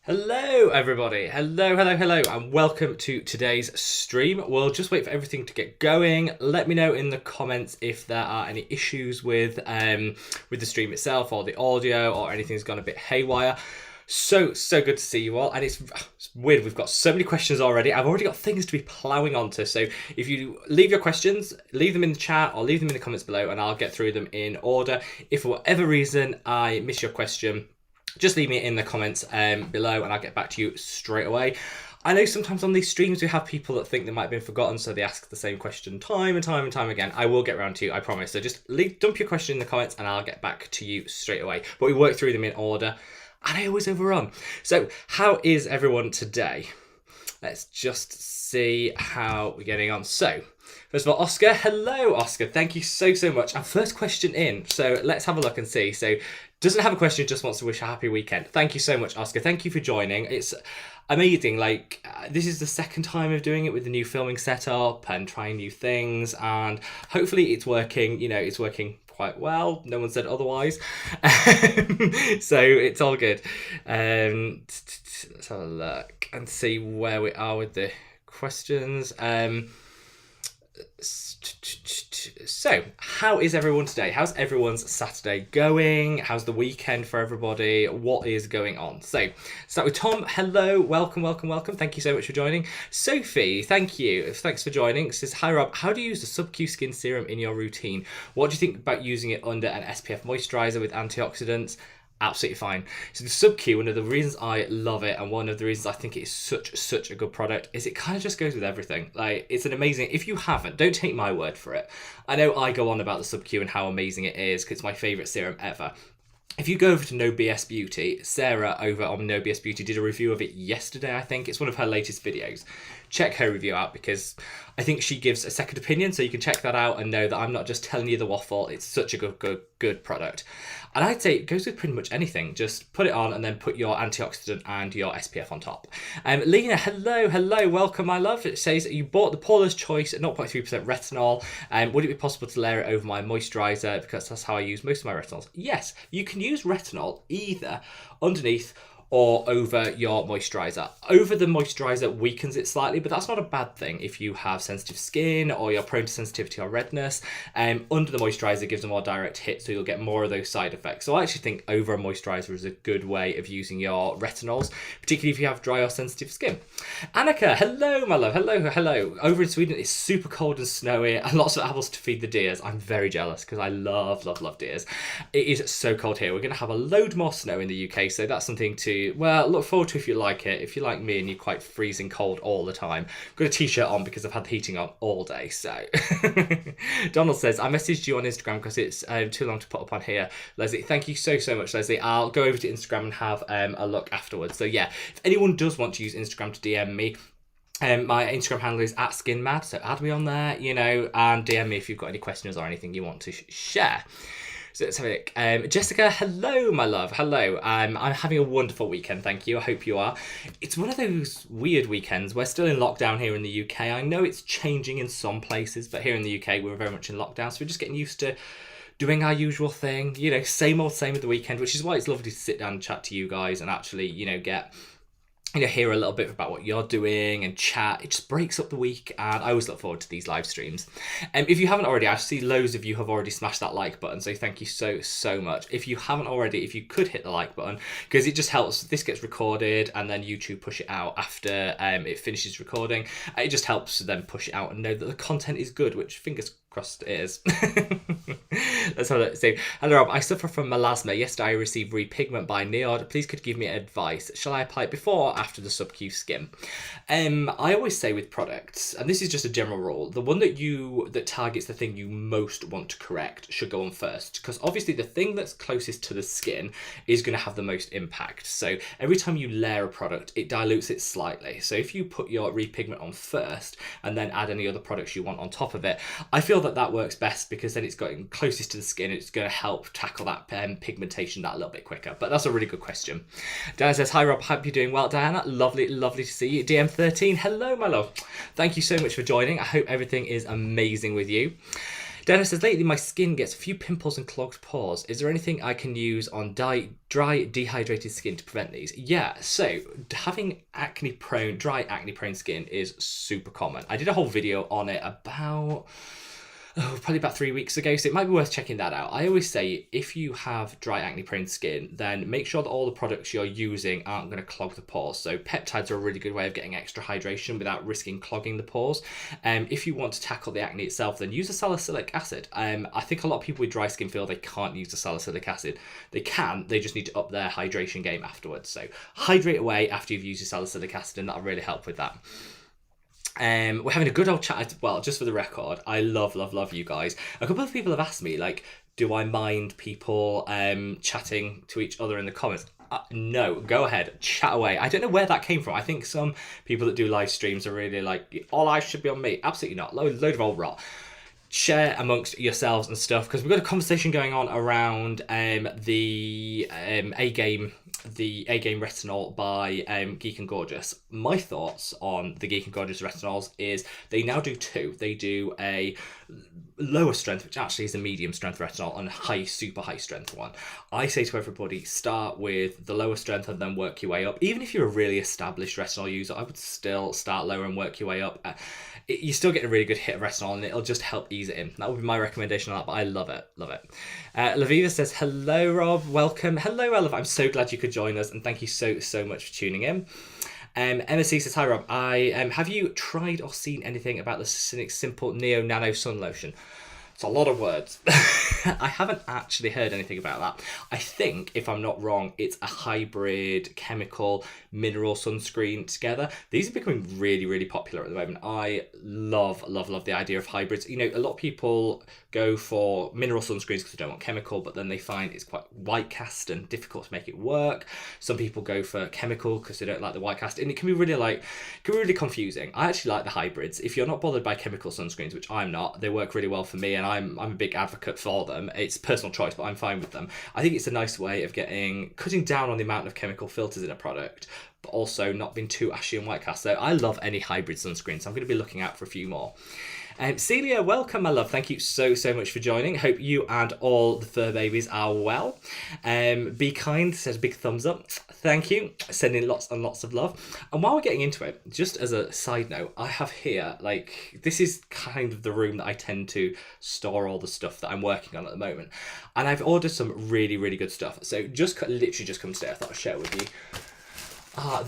Hello everybody, hello, and welcome to today's stream. We'll just wait for everything to get going. Let me know in the comments if there are any issues with the stream itself or the audio or anything's gone a bit haywire. So good to see you all, and it's weird, we've got so many questions already. I've already got things to be ploughing onto, so if you leave your questions, leave them in the chat or leave them in the comments below and I'll get through them in order. If for whatever reason I miss your question, just leave me in the comments below and I'll get back to you straight away. I know sometimes on these streams we have people that think they might have been forgotten, so they ask the same question time and time again. I will get around to you, I promise. So just dump your question in the comments and I'll get back to you straight away. But we work through them in order and I always overrun. So how is everyone today? Let's just see how we're getting on. So first of all, Oscar, hello Oscar, thank you so much. Our first question in, so let's have a look and see. So doesn't have a question, just wants to wish a happy weekend. Thank you so much, Oscar. Thank you for joining. It's amazing. Like, this is the second time of doing it with the new filming setup and trying new things, and hopefully it's working. You know, it's working quite well. No one said otherwise. So it's all good. Let's have a look and see where we are with the questions. So, how is everyone today? How's everyone's Saturday going? How's the weekend for everybody? What is going on? So, start with Tom. Hello, welcome. Thank you so much for joining. Sophie, thank you. Thanks for joining. It says, hi Rob, how do you use the Subcu skin serum in your routine? What do you think about using it under an SPF moisturizer with antioxidants? Absolutely fine. So the Subcu, one of the reasons I love it and one of the reasons I think it is such a good product is it kind of just goes with everything. Like, it's an amazing, if you haven't, don't take my word for it. I know I go on about the Subcu and how amazing it is because it's my favourite serum ever. If you go over to No BS Beauty, Sarah over on No BS Beauty did a review of it yesterday, I think. It's one of her latest videos. Check her review out because I think she gives a second opinion, so you can check that out and know that I'm not just telling you the waffle. It's such a good product. And I'd say it goes with pretty much anything. Just put it on and then put your antioxidant and your SPF on top. Lena, hello, welcome, my love. It says you bought the Paula's Choice at 0.3% retinol. Would it be possible to layer it over my moisturizer because that's how I use most of my retinols? Yes, you can use retinol either underneath or over your moisturizer. Over the moisturizer weakens it slightly, but that's not a bad thing if you have sensitive skin or you're prone to sensitivity or redness. Under the moisturizer gives a more direct hit, so you'll get more of those side effects. So I actually think over a moisturizer is a good way of using your retinols, particularly if you have dry or sensitive skin. Annika, hello my love, hello. Over in Sweden it's super cold and snowy and lots of apples to feed the deers. I'm very jealous because I love deers. It is so cold here. We're going to have a load more snow in the UK, so that's something to look forward to if you like it. If you're like me and you're quite freezing cold all the time, I've got a t-shirt on because I've had the heating on all day. So Donald says, I messaged you on Instagram because it's too long to put up on here. Leslie, thank you so much, Leslie. I'll go over to Instagram and have a look afterwards. So yeah, if anyone does want to use Instagram to DM me, my Instagram handle is @skinmad, so add me on there, you know, and DM me if you've got any questions or anything you want to share. So let's have a look. Jessica, hello, my love. Hello. I'm having a wonderful weekend, thank you. I hope you are. It's one of those weird weekends. We're still in lockdown here in the UK. I know it's changing in some places, but here in the UK, we're very much in lockdown. So we're just getting used to doing our usual thing. You know, same old same at the weekend, which is why it's lovely to sit down and chat to you guys and actually, you know, hear a little bit about what you're doing and chat. It just breaks up the week and I always look forward to these live streams. If you haven't already, I see loads of you have already smashed that like button, so thank you so much. If you haven't already, if you could hit the like button, because it just helps. This gets recorded and then YouTube push it out after it finishes recording. It just helps them push it out and know that the content is good, which fingers crossed it is. Let's have a look. So, hello Rob, I suffer from melasma. Yesterday I received repigment by Neod. Please could you give me advice? Shall I apply it before or after the Subcu skin? I always say with products, and this is just a general rule, the one that targets the thing you most want to correct should go on first, because obviously the thing that's closest to the skin is going to have the most impact. So every time you layer a product, it dilutes it slightly. So if you put your repigment on first and then add any other products you want on top of it, I feel that works best because then it's going closest to the skin. It's going to help tackle that pigmentation that a little bit quicker. But that's a really good question. Diana says, hi Rob, hope you're doing well. Diana, lovely to see you. DM13, hello my love. Thank you so much for joining. I hope everything is amazing with you. Dennis says, lately my skin gets a few pimples and clogged pores. Is there anything I can use on dry, dehydrated skin to prevent these? Yeah, so having dry acne prone skin is super common. I did a whole video on it about... probably about 3 weeks ago, so it might be worth checking that out. I always say if you have dry acne prone skin, then make sure that all the products you're using aren't going to clog the pores. So peptides are a really good way of getting extra hydration without risking clogging the pores. If you want to tackle the acne itself, then use a salicylic acid. I think a lot of people with dry skin feel they can't use the salicylic acid. They can, they just need to up their hydration game afterwards. So hydrate away after you've used your salicylic acid, and that'll really help with that. We're having a good old chat. Well, just for the record, I love you guys. A couple of people have asked me, like, do I mind people chatting to each other in the comments? No, go ahead, chat away. I don't know where that came from. I think some people that do live streams are really like, all eyes should be on me. Absolutely not. Load of old rot. Share amongst yourselves and stuff, because we've got a conversation going on around the A-Game Retinol by Geek and Gorgeous. My thoughts on the Geek and Gorgeous Retinols is they now do two. They do a lower strength, which actually is a medium strength retinol, and a super high strength one. I say to everybody, start with the lower strength and then work your way up. Even if you're a really established retinol user, I would still start lower and work your way up. You still get a really good hit of retinol, and it'll just help ease it in. That would be my recommendation on that, but I love it. Laviva says, hello, Rob. Welcome. Hello, Ella. I'm so glad you could join us, and thank you so much for tuning in. Emma C says, hi, Rob. Have you tried or seen anything about the Cynic Simple Neo Nano Sun Lotion? It's a lot of words. I haven't actually heard anything about that. I think, if I'm not wrong, it's a hybrid chemical mineral sunscreen together. These are becoming really popular at the moment. I love the idea of hybrids. You know, a lot of people go for mineral sunscreens because they don't want chemical, but then they find it's quite white cast and difficult to make it work. Some people go for chemical because they don't like the white cast, and it can be really confusing. I actually like the hybrids. If you're not bothered by chemical sunscreens, which I'm not, they work really well for me, and I'm a big advocate for them. It's personal choice, but I'm fine with them. I think it's a nice way of cutting down on the amount of chemical filters in a product, but also not being too ashy and white cast. So I love any hybrid sunscreen, so I'm going to be looking out for a few more. Celia, welcome, my love. Thank you so much for joining. Hope you and all the fur babies are well. Be Kind says big thumbs up. Thank you. Sending lots and lots of love. And while we're getting into it, just as a side note, I have here, this is kind of the room that I tend to store all the stuff that I'm working on at the moment. And I've ordered some really good stuff. So literally just come today. I thought I'd share with you.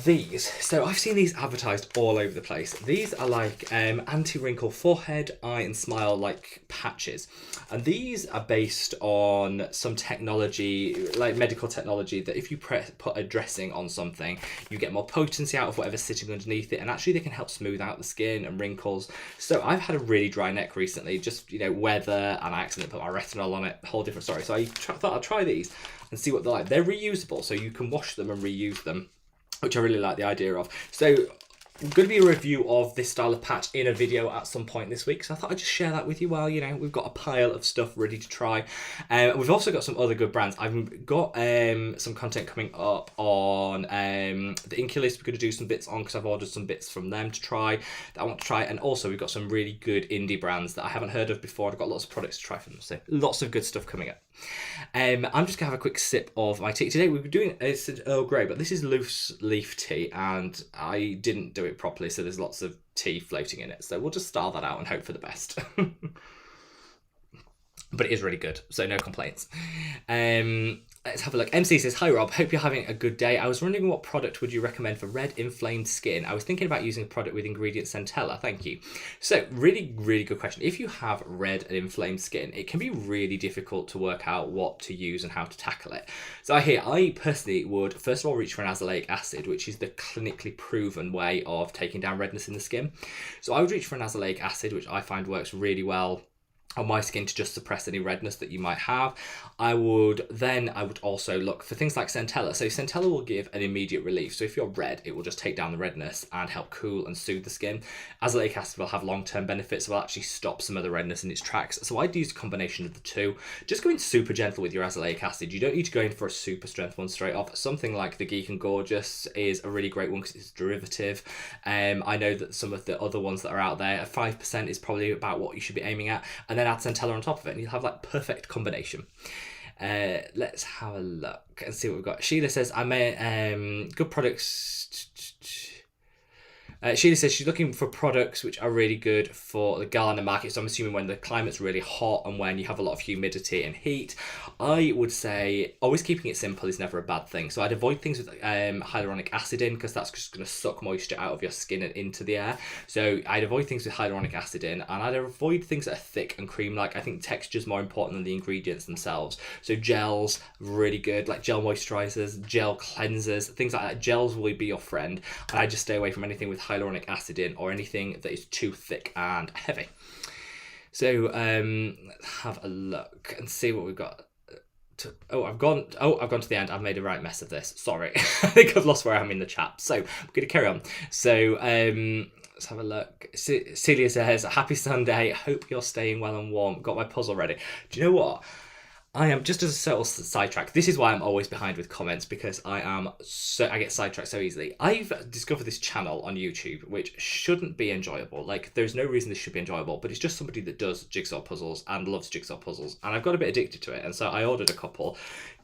These. So I've seen these advertised all over the place. These are like anti-wrinkle forehead, eye and smile like patches. And these are based on some technology, like medical technology, that if you put a dressing on something, you get more potency out of whatever's sitting underneath it. And actually they can help smooth out the skin and wrinkles. So I've had a really dry neck recently, just, weather, and I accidentally put my retinol on it, a whole different story. So I thought I'd try these and see what they're like. They're reusable, so you can wash them and reuse them, which I really like the idea of. So I'm going to be a review of this style of patch in a video at some point this week. So I thought I'd just share that with you while, we've got a pile of stuff ready to try. We've also got some other good brands. I've got some content coming up on the Inculist. We're going to do some bits on because I've ordered some bits from them to try that I want to try. And also we've got some really good indie brands that I haven't heard of before. I've got lots of products to try from them. So lots of good stuff coming up. I'm just going to have a quick sip of my tea. Today we were doing, it's an Earl Grey, but this is loose leaf tea, and I didn't do it properly, so there's lots of tea floating in it. So we'll just style that out and hope for the best. But it is really good, so no complaints. Let's have a look. MC says, hi Rob, hope you're having a good day. I was wondering what product would you recommend for red inflamed skin? I was thinking about using a product with ingredient centella, thank you. So really good question. If you have red and inflamed skin, it can be really difficult to work out what to use and how to tackle it. So I personally would first of all reach for an azelaic acid, which is the clinically proven way of taking down redness in the skin. So I would reach for an azelaic acid, which I find works really well on my skin to just suppress any redness that you might have. I would also look for things like centella. So centella will give an immediate relief. So if you're red, it will just take down the redness and help cool and soothe the skin. Azelaic acid will have long-term benefits. It will actually stop some of the redness in its tracks. So I'd use a combination of the two. Just go in super gentle with your azelaic acid. You don't need to go in for a super strength one straight off. Something like the Geek and Gorgeous is a really great one because it's derivative. I know that some of the other ones that are out there, 5% is probably about what you should be aiming at. And then then add centella on top of it, and you'll have like perfect combination. Let's have a look and see what we've got. Sheila says, I may good products. Sheila says she's looking for products which are really good for the Ghana market. So I'm assuming when the climate's really hot and when you have a lot of humidity and heat. I would say always keeping it simple is never a bad thing. So I'd avoid things with hyaluronic acid in, because that's just going to suck moisture out of your skin and into the air. So I'd avoid things with hyaluronic acid in, and I'd avoid things that are thick and cream-like. I think texture is more important than the ingredients themselves. So gels, really good, like gel moisturizers, gel cleansers, things like that. Gels will be your friend. And I just stay away from anything with hyaluronic acid in or anything that is too thick and heavy. So let's have a look and see what we've got. I've gone to the end. I've made a right mess of this. Sorry. I think I've lost where I am in the chat. So I'm going to carry on. So let's have a look. Celia says, happy Sunday. Hope you're staying well and warm. Got my puzzle ready. Do you know what? I am, just as a subtle sidetrack, this is why I'm always behind with comments, because I get sidetracked so easily. I've discovered this channel on YouTube, which shouldn't be enjoyable. Like, there's no reason this should be enjoyable, but it's just somebody that does jigsaw puzzles and loves jigsaw puzzles. And I've got a bit addicted to it. And so I ordered a couple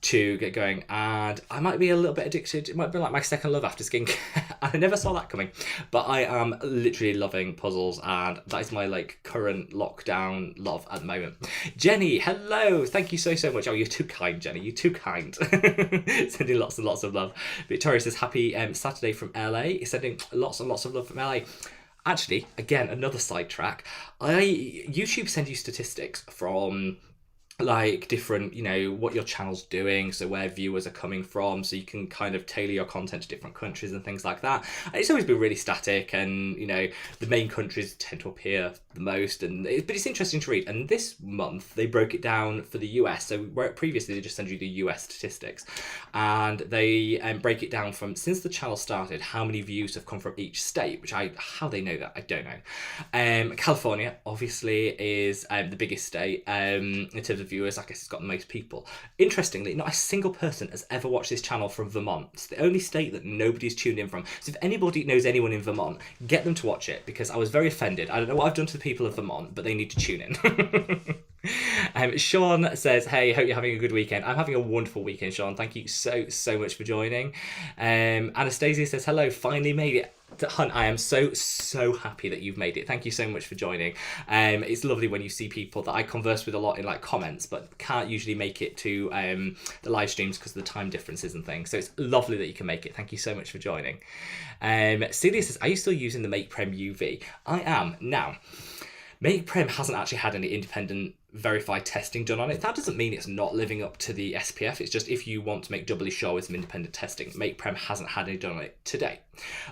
to get going, and I might be a little bit addicted. It might be like my second love after skincare. I never saw that coming, but I am literally loving puzzles, and that is my like current lockdown love at the moment. Jenny, hello, thank you so much. Oh, you're too kind, Jenny, you're too kind. Sending lots and lots of love. Victoria says, happy Saturday from LA. Sending lots and lots of love from LA. Actually, again, another sidetrack. YouTube send you statistics from like different, you know, what your channel's doing, so where viewers are coming from, so you can kind of tailor your content to different countries and things like that. And it's always been really static, and you know, the main countries tend to appear the most, but it's interesting to read. And this month they broke it down for the US. So where previously they just send you the US statistics, and they break it down from since the channel started, how many views have come from each state, which how they know that, I don't know. California obviously is the biggest state in terms of viewers. I guess it's got the most people. Interestingly, not a single person has ever watched this channel from Vermont. It's the only state that nobody's tuned in from. So if anybody knows anyone in Vermont, get them to watch it, because I was very offended. I don't know what I've done to the people of Vermont, but they need to tune in. Sean says, hey, hope you're having a good weekend. I'm having a wonderful weekend, Sean. Thank you so much for joining. Anastasia says, hello, finally made it. Hunt, I am so happy that you've made it. Thank you so much for joining. It's lovely when you see people that I converse with a lot in like comments, but can't usually make it to the live streams because of the time differences and things. So it's lovely that you can make it. Thank you so much for joining. Celia says, are you still using the Make Prem UV? I am. Now, Make Prem hasn't actually had any independent verified testing done on it. That doesn't mean it's not living up to the SPF. It's just if you want to make doubly sure with some independent testing, Make Prem hasn't had any done on it today.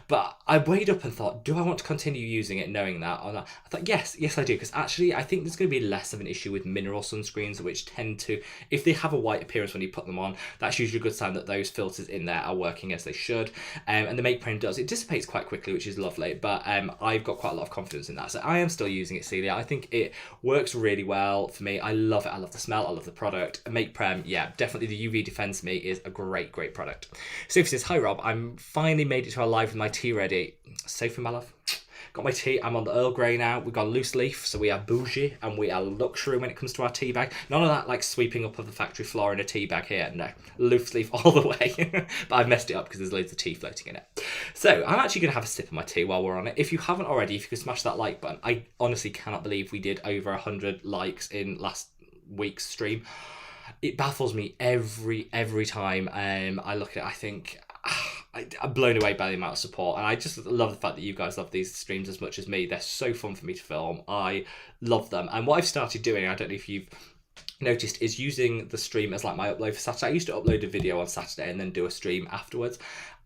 But I weighed up and thought, do I want to continue using it knowing that? Or not? I thought, yes I do, because actually I think there's going to be less of an issue with mineral sunscreens, which tend to, if they have a white appearance when you put them on, that's usually a good sign that those filters in there are working as they should. And the Make Prem does. It dissipates quite quickly, which is lovely, but I've got quite a lot of confidence in that. So I am still using it, Celia. I think it works really well for me. I love it. I love the smell. I love the product. Make Prem, yeah, definitely the UV Defense Me is a great product. Sophie says, hi Rob, I'm finally made it to our live with my tea ready. Sophie, my love, got my tea. I'm on the Earl Grey now. We've got loose leaf, so we are bougie and we are luxury when it comes to our tea bag. None of that like sweeping up of the factory floor in a tea bag here. No, loose leaf all the way. But I've messed it up because there's loads of tea floating in it. So I'm actually going to have a sip of my tea while we're on it. If you haven't already, if you could smash that like button. I honestly cannot believe we did over 100 likes in last week's stream. It baffles me every time I look at it. I think I'm blown away by the amount of support, and I just love the fact that you guys love these streams as much as me. They're so fun for me to film. I love them, and what I've started doing, I don't know if you've noticed, is using the stream as like my upload for Saturday. I used to upload a video on Saturday and then do a stream afterwards,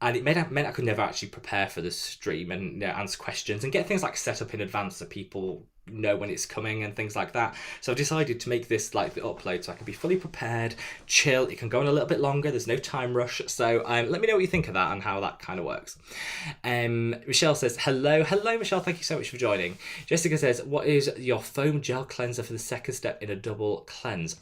and it meant I could never actually prepare for the stream and, you know, answer questions and get things like set up in advance so people know when it's coming and things like that. So I've decided to make this like the upload so I can be fully prepared, chill. It can go on a little bit longer. There's no time rush. So let me know what you think of that and how that kind of works. Michelle says, hello Michelle, thank you so much for joining. Jessica says, what is your foam gel cleanser for the second step in a double cleanse?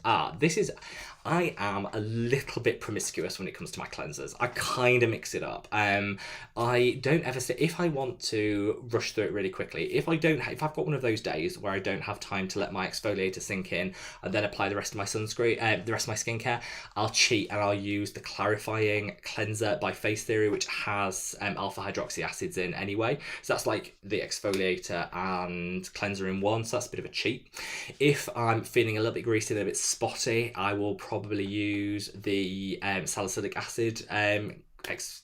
I am a little bit promiscuous when it comes to my cleansers. I kind of mix it up. I don't ever say, if I want to rush through it really quickly, if I've got one of those days days where I don't have time to let my exfoliator sink in and then apply the rest of my sunscreen, the rest of my skincare, I'll cheat and I'll use the clarifying cleanser by Face Theory, which has alpha hydroxy acids in anyway. So that's like the exfoliator and cleanser in one. So that's a bit of a cheat. If I'm feeling a little bit greasy and a bit spotty, I will probably use the salicylic acid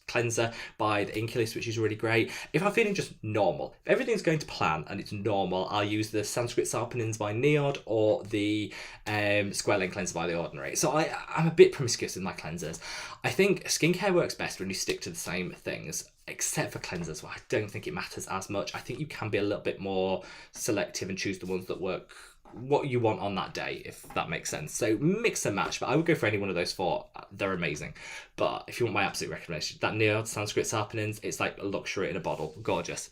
cleanser by the Inculus, which is really great. If I'm feeling just normal, if everything's going to plan and it's normal, I'll use the Sanskrit Sarpanins by Neod or the Square Lane cleanser by The Ordinary. So I'm a bit promiscuous in my cleansers. I think skincare works best when you stick to the same things, except for cleansers, where I don't think it matters as much. I think you can be a little bit more selective and choose the ones that work what you want on that day, if that makes sense. So mix and match, but I would go for any one of those four. They're amazing. But if you want my absolute recommendation, that Neod Sanskrit Sarpanins, it's like a luxury in a bottle. Gorgeous.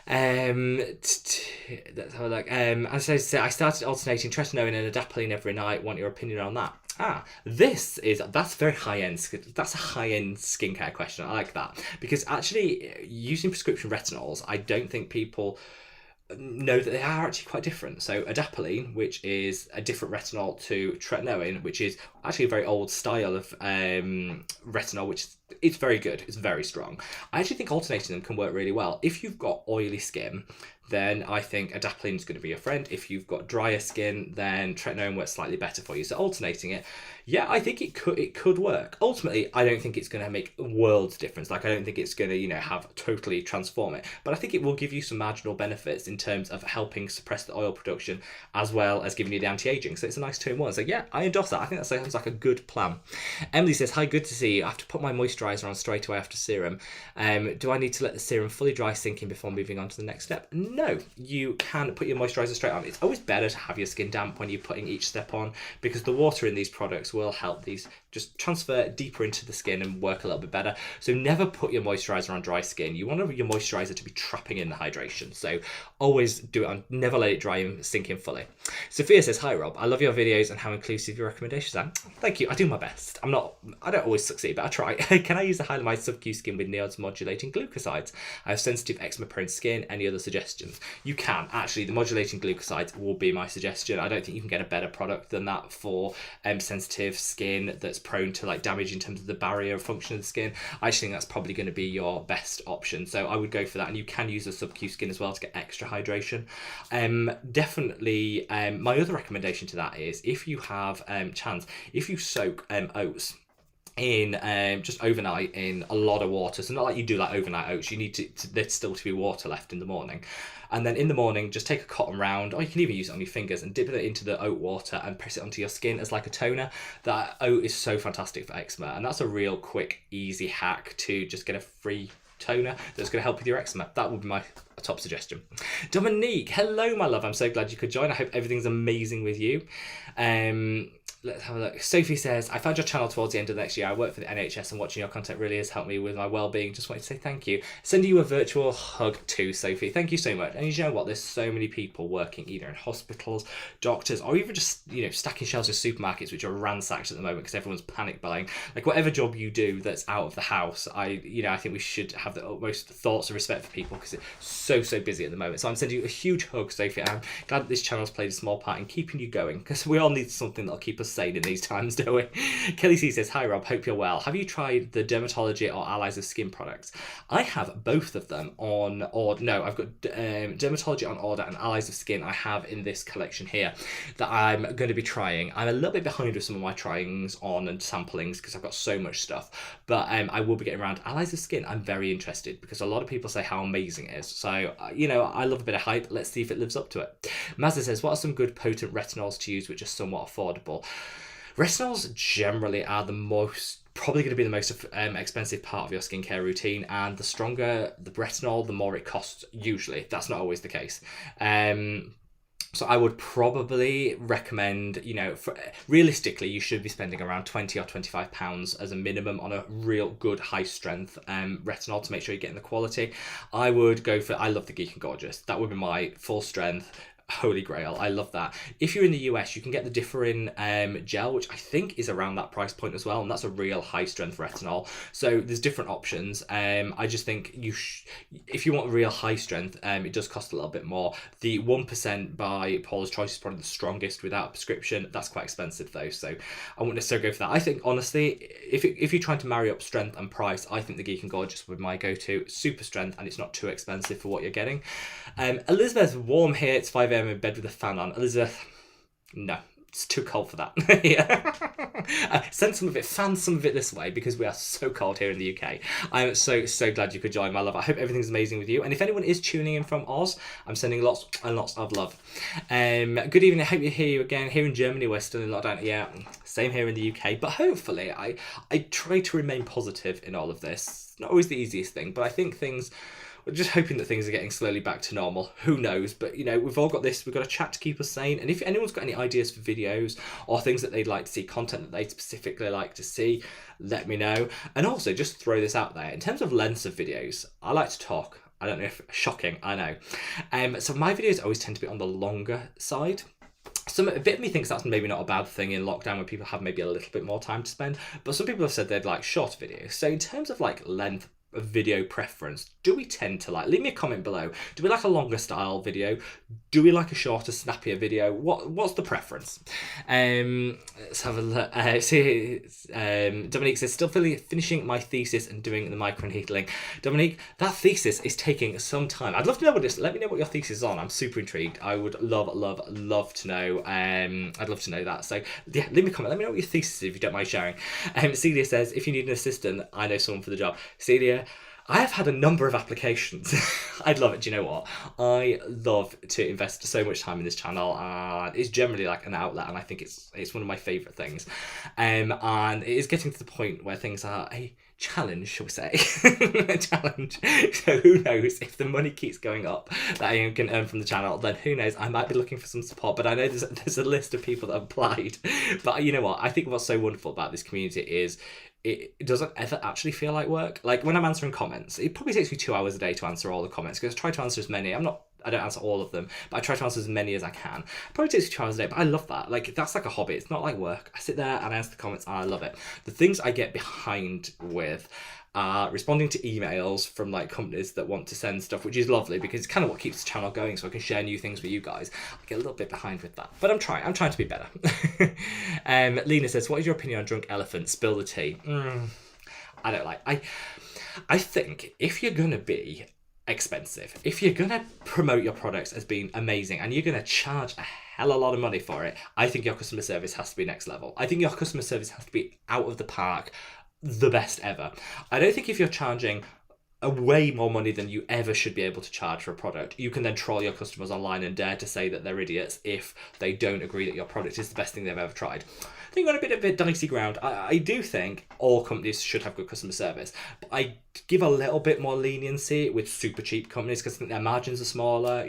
Let's have a look. As I said, I started alternating tretinoin and adapalene every night. Want your opinion on that? That's very high-end. That's a high-end skincare question. I like that. Because actually, using prescription retinols, I don't think people know that they are actually quite different. So adapalene, which is a different retinol to tretinoin, which is actually a very old style of retinol, which it's very good, it's very strong. I actually think alternating them can work really well. If you've got oily skin, then I think adapalene is going to be your friend. If you've got drier skin, then tretinoin works slightly better for you. So alternating it, yeah, I think it could work. Ultimately, I don't think it's going to make a world's difference. Like, I don't think it's going to, have totally transform it. But I think it will give you some marginal benefits in terms of helping suppress the oil production, as well as giving you the anti-aging. So it's a nice 2-in-1. So yeah, I endorse that. I think that sounds like a good plan. Emily says, hi, good to see you. I have to put my moisturizer on straight away after serum. Do I need to let the serum fully dry sink in before moving on to the next step? No, you can put your moisturizer straight on. It's always better to have your skin damp when you're putting each step on, because the water in these products will help these just transfer deeper into the skin and work a little bit better. So never put your moisturizer on dry skin. You want your moisturizer to be trapping in the hydration. So always do it on, never let it dry and sink in fully. Sophia says, hi Rob, I love your videos and how inclusive your recommendations are. Thank you, I do my best. I don't always succeed, but I try. Can I use the Hylamide Subcu skin with Neod's modulating glucosides? I have sensitive eczema prone skin. Any other suggestions? You can. Actually, the modulating glucosides will be my suggestion. I don't think you can get a better product than that for sensitive skin that's prone to like damage in terms of the barrier function of the skin. I actually think that's probably going to be your best option. So I would go for that, and you can use the Subcu skin as well to get extra hydration. Definitely, my other recommendation to that is if you have chance, if you soak oats in just overnight in a lot of water. So not like you do like overnight oats, you need there's still to be water left in the morning. And then in the morning, just take a cotton round, or you can even use it on your fingers, and dip it into the oat water and press it onto your skin as like a toner. That oat is so fantastic for eczema, and that's a real quick, easy hack to just get a free toner that's going to help with your eczema. That would be my top suggestion. Dominique, hello my love, I'm so glad you could join. I hope everything's amazing with you. Let's have a look. Sophie says, I found your channel towards the end of next year. I work for the NHS and watching your content really has helped me with my well-being. Just wanted to say thank you. Sending you a virtual hug too, Sophie. Thank you so much. And you know what? There's so many people working either in hospitals, doctors, or even just, stacking shelves of supermarkets, which are ransacked at the moment because everyone's panic buying. Like whatever job you do that's out of the house, I think we should have the utmost thoughts and respect for people because it's so busy at the moment. So I'm sending you a huge hug, Sophie. I'm glad that this channel's played a small part in keeping you going, because we all need something that'll keep us sane in these times, don't we? Kelly C says, hi Rob, hope you're well. Have you tried the Dermatology or Allies of Skin products? I have both of them on order. No, I've got Dermatology on order and Allies of Skin I have in this collection here that I'm going to be trying. I'm a little bit behind with some of my tryings on and samplings because I've got so much stuff, but I will be getting around to Allies of Skin. I'm very interested because a lot of people say how amazing it is. So, I love a bit of hype. Let's see if it lives up to it. Mazda says, what are some good potent retinols to use which are somewhat affordable? Retinols generally are probably going to be the most expensive part of your skincare routine, and the stronger the retinol, the more it costs usually. That's not always the case. So I would probably recommend, realistically, you should be spending around £20 or £25 as a minimum on a real good high strength retinol to make sure you're getting the quality. I would go for, I love the Geek and Gorgeous. That would be my full strength holy grail. I love that. If you're in the US, you can get the differing gel, which I think is around that price point as well, and that's a real high strength retinol. So there's different options. I just think if you want real high strength, it does cost a little bit more. The 1% by Paula's Choice is probably the strongest without a prescription. That's quite expensive though, so I wouldn't necessarily go for that. I think honestly, if you're trying to marry up strength and price, I think the Geek and Gorgeous would be my go-to. Super strength, and it's not too expensive for what you're getting. Elizabeth's warm here. It's 5 a.m. in bed with a fan on. Elizabeth, no, it's too cold for that. Yeah. Send some of it, fan some of it this way, because we are so cold here in the UK. I'm so glad you could join, my love. I hope everything's amazing with you. And if anyone is tuning in from Oz, I'm sending lots and lots of love. Good evening. I hope you hear you again. Here in Germany, we're still in lockdown. Yeah, same here in the UK. But hopefully, I try to remain positive in all of this. Not always the easiest thing, but I think we're just hoping that things are getting slowly back to normal. Who knows? But, we've all got this. We've got a chat to keep us sane. And if anyone's got any ideas for videos or things that they'd like to see, content that they specifically like to see, let me know. And also, just throw this out there. In terms of lengths of videos, I like to talk. I don't know if shocking, I know. So my videos always tend to be on the longer side. A bit of me thinks that's maybe not a bad thing in lockdown, where people have maybe a little bit more time to spend. But some people have said they'd like short videos. So in terms of length, video preference, do we tend to leave me a comment below? Do we like a longer style video? Do we like a shorter, snappier video? What's the preference? Let's have a look. Dominique says, still finishing my thesis and doing the microneedling. Dominique, that thesis is taking some time. I'd love to know what it is. Let me know what your thesis is on. I'm super intrigued. I would love to know. I'd love to know that. So yeah, leave me a comment. Let me know what your thesis is if you don't mind sharing. Celia says, if you need an assistant, I know someone for the job. Celia, I have had a number of applications. I'd love it. Do you know what? I love to invest so much time in this channel, and it's generally an outlet, and I think it's one of my favourite things. And it is getting to the point where things are a challenge, shall we say. A challenge. So who knows, if the money keeps going up that I can earn from the channel, then who knows, I might be looking for some support. But I know there's a list of people that have applied. But you know what? I think what's so wonderful about this community is it doesn't ever actually feel like work. When I'm answering comments, it probably takes me 2 hours a day to answer all the comments, because I try to answer as many. I don't answer all of them, but I try to answer as many as I can. It probably takes me 2 hours a day, but I love that. That's like a hobby. It's not like work. I sit there and I answer the comments and I love it. The things I get behind with are responding to emails from companies that want to send stuff, which is lovely because it's kind of what keeps the channel going, so I can share new things with you guys. I get a little bit behind with that, but I'm trying to be better. Lena says, what is your opinion on Drunk Elephant? Spill the tea. I don't like. I think if you're gonna be expensive, if you're gonna promote your products as being amazing and you're gonna charge a hell of a lot of money for it, I think your customer service has to be next level. I think your customer service has to be out of the park, the best ever. I don't think if you're charging a way more money than you ever should be able to charge for a product, you can then troll your customers online and dare to say that they're idiots if they don't agree that your product is the best thing they've ever tried. I think we're on a bit dicey ground. I do think all companies should have good customer service, but I give a little bit more leniency with super cheap companies because I think their margins are smaller.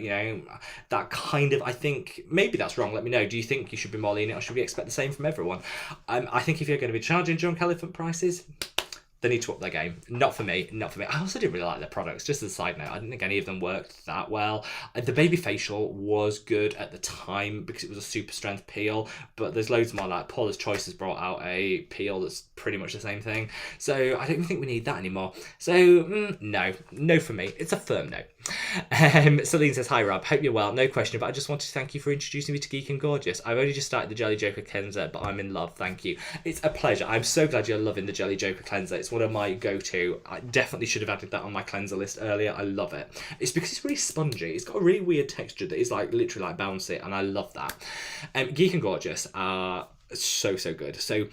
That kind of, I think maybe that's wrong. Let me know. Do you think you should be more lenient, or should we expect the same from everyone? I think if you're going to be charging Drunk Elephant prices, they need to up their game. Not for me. I also didn't really like their products. Just as a side note, I didn't think any of them worked that well. The baby facial was good at the time because it was a super strength peel, but there's loads more. Paula's Choice has brought out a peel that's pretty much the same thing. So I don't even think we need that anymore. So no for me. It's a firm no. Celine says, hi Rob, hope you're well. No question, but I just wanted to thank you for introducing me to Geek and Gorgeous. I've only just started the Jelly Joker cleanser, but I'm in love. Thank you. It's a pleasure. I'm so glad you're loving the Jelly Joker cleanser. It's one of my go-to. I definitely should have added that on my cleanser list earlier. I love it. It's because it's really spongy. It's got a really weird texture that is literally bouncy, and I love that. Geek and Gorgeous are so good. So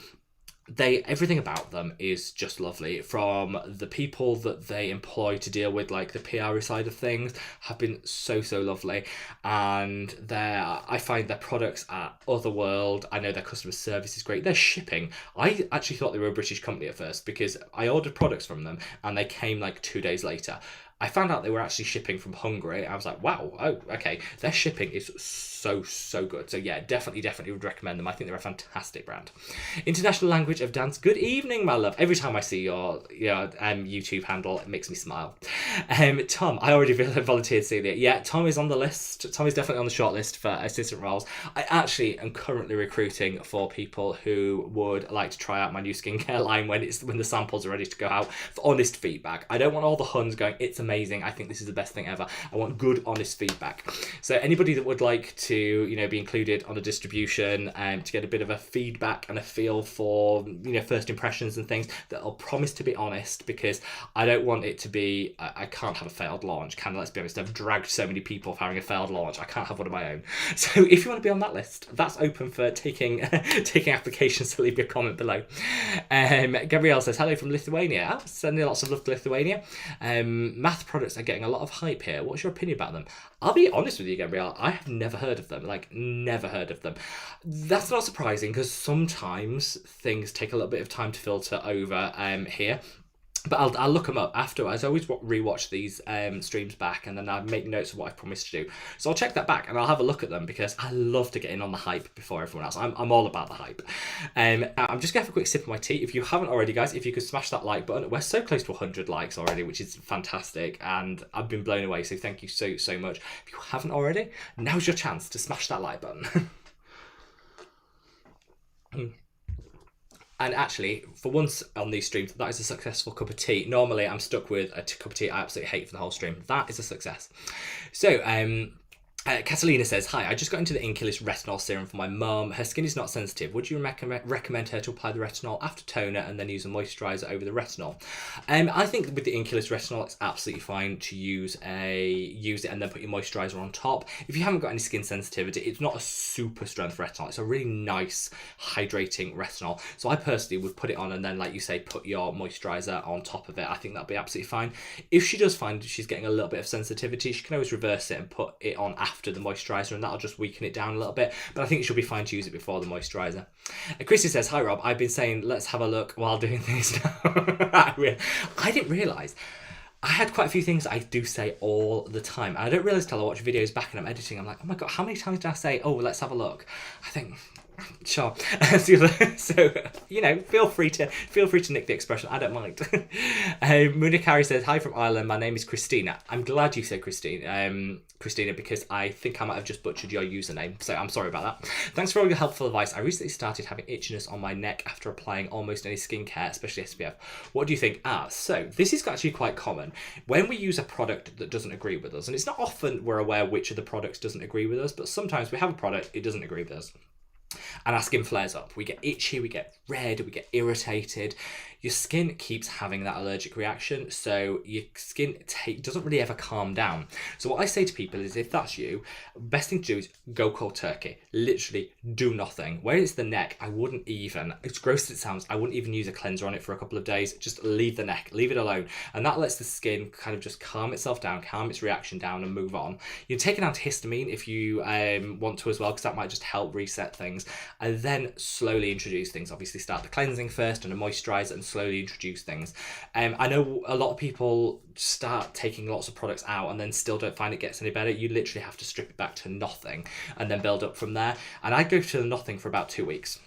everything about them is just lovely. From the people that they employ to deal with the PR side of things have been so lovely, and I find their products are otherworld. I know their customer service is great. Their shipping, I actually thought they were a British company at first because I ordered products from them and they came 2 days later. I found out they were actually shipping from Hungary. I was like, wow, oh, okay. Their shipping is so good. So yeah, definitely would recommend them. I think they're a fantastic brand. International Language of Dance. Good evening, my love. Every time I see your YouTube handle, it makes me smile. Tom, I already volunteered to see that. Yeah, Tom is on the list. Tom is definitely on the short list for assistant roles. I actually am currently recruiting for people who would like to try out my new skincare line when the samples are ready to go out, for honest feedback. I don't want all the Huns going, it's amazing, I think this is the best thing ever. I want good, honest feedback. So anybody that would like to, be included on a distribution to get a bit of a feedback and a feel for, first impressions and things, that'll promise to be honest, because I don't want it to be, I can't have a failed launch. Let's be honest, I've dragged so many people for having a failed launch. I can't have one of my own. So if you want to be on that list, that's open for taking applications, so leave your comment below. Gabrielle says, hello from Lithuania. Sending lots of love to Lithuania. Math products are getting a lot of hype here. What's your opinion about them? I'll be honest with you, Gabrielle, I have never heard of them. Never heard of them. That's not surprising, because sometimes things take a little bit of time to filter over here. But I'll look them up afterwards. I always rewatch these streams back, and then I make notes of what I've promised to do. So I'll check that back and I'll have a look at them, because I love to get in on the hype before everyone else. I'm all about the hype. I'm just going to have a quick sip of my tea. If you haven't already, guys, if you could smash that like button. We're so close to 100 likes already, which is fantastic. And I've been blown away. So thank you so much. If you haven't already, now's your chance to smash that like button. And actually, for once on these streams, that is a successful cup of tea. Normally, I'm stuck with a cup of tea I absolutely hate for the whole stream. That is a success. So, Catalina says, hi, I just got into the Inculist Retinol serum for my mum. Her skin is not sensitive. Would you recommend her to apply the retinol after toner and then use a moisturizer over the retinol? I think with the Inculist Retinol, it's absolutely fine to use it and then put your moisturizer on top. If you haven't got any skin sensitivity, it's not a super strength retinol. It's a really nice hydrating retinol. So I personally would put it on and then, like you say, put your moisturizer on top of it. I think that'd be absolutely fine. If she does find she's getting a little bit of sensitivity, she can always reverse it and put it on after the moisturizer, and that'll just weaken it down a little bit, but I think it should be fine to use it before the moisturizer. Chrissy says, hi Rob, I've been saying let's have a look while doing things now. I didn't realise I had quite a few things I do say all the time, and I don't realise till I watch videos back and I'm editing, I'm like, oh my god, how many times did I say, oh, let's have a look? I think, sure. So feel free to nick the expression. I don't mind. Munikari says, hi from Ireland. My name is Christina. I'm glad you said Christina, because I think I might have just butchered your username. So I'm sorry about that. Thanks for all your helpful advice. I recently started having itchiness on my neck after applying almost any skincare, especially SPF. What do you think? So this is actually quite common when we use a product that doesn't agree with us, and it's not often we're aware which of the products doesn't agree with us, but sometimes we have a product, it doesn't agree with us. And our skin flares up. We get itchy, we get red, we get irritated. Your skin keeps having that allergic reaction, so your skin doesn't really ever calm down. So what I say to people is, if that's you, best thing to do is go cold turkey. Literally do nothing. Where it's the neck, I wouldn't even, as gross as it sounds, I wouldn't even use a cleanser on it for a couple of days. Just leave the neck, leave it alone. And that lets the skin kind of just calm itself down, calm its reaction down and move on. You can take an antihistamine if you want to as well, because that might just help reset things. And then slowly introduce things. Obviously start the cleansing first and a moisturizer, and slowly introduce things. I know a lot of people start taking lots of products out and then still don't find it gets any better. You literally have to strip it back to nothing and then build up from there. And I go to nothing for about 2 weeks.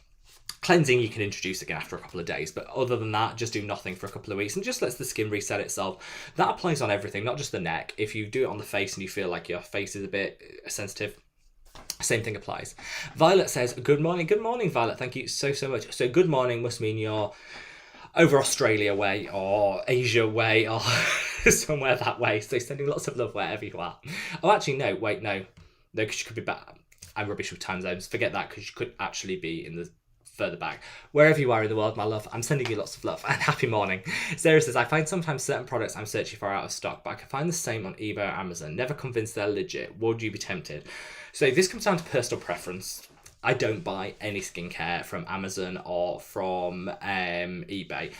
Cleansing you can introduce again after a couple of days, but other than that, just do nothing for a couple of weeks and just lets the skin reset itself. That applies on everything, not just the neck. If you do it on the face and you feel like your face is a bit sensitive, same thing applies. Violet says, good morning. Good morning, Violet. Thank you so much. So good morning must mean you're over Australia way or Asia way or somewhere that way. So sending lots of love wherever you are. Oh, actually, no, wait, no, because you could be back. I'm rubbish with time zones. Forget that, because you could actually be in the further back. Wherever you are in the world, my love, I'm sending you lots of love and happy morning. Sarah says, I find sometimes certain products I'm searching for are out of stock, but I can find the same on eBay or Amazon. Never convinced they're legit. Would you be tempted? So this comes down to personal preference. I don't buy any skincare from Amazon or from eBay.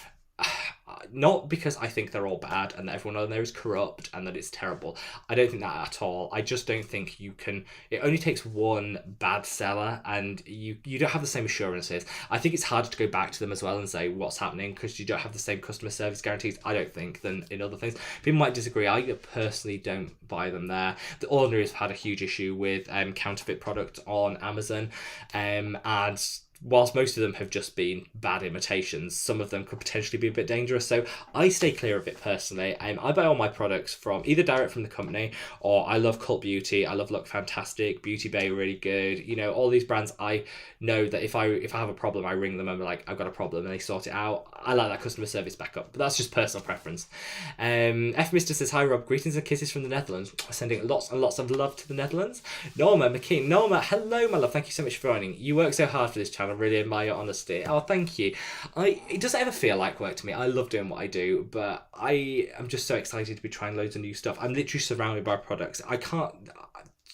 not because I think they're all bad and that everyone on there is corrupt and that it's terrible. I don't think that at all. I just don't think you can. It only takes one bad seller and you don't have the same assurances. I think it's harder to go back to them as well and say what's happening because you don't have the same customer service guarantees, I don't think, than in other things. People might disagree. I personally don't buy them there. The Ordinary's had a huge issue with counterfeit product on Amazon, and whilst most of them have just been bad imitations, some of them could potentially be a bit dangerous. So I stay clear of it personally. I buy all my products from either direct from the company, or I love Cult Beauty, I love Look Fantastic, Beauty Bay, really good. You know, all these brands, I know that if I have a problem, I ring them and be like, I've got a problem, and they sort it out. I like that customer service backup, but that's just personal preference. F Mister says, hi Rob, greetings and kisses from the Netherlands. Sending lots and lots of love to the Netherlands. Norma McKean, Norma, hello my love, thank you so much for joining. You work so hard for this channel. I really admire your honesty. Oh, thank you. It doesn't ever feel like work to me. I love doing what I do, but I am just so excited to be trying loads of new stuff. I'm literally surrounded by products. I can't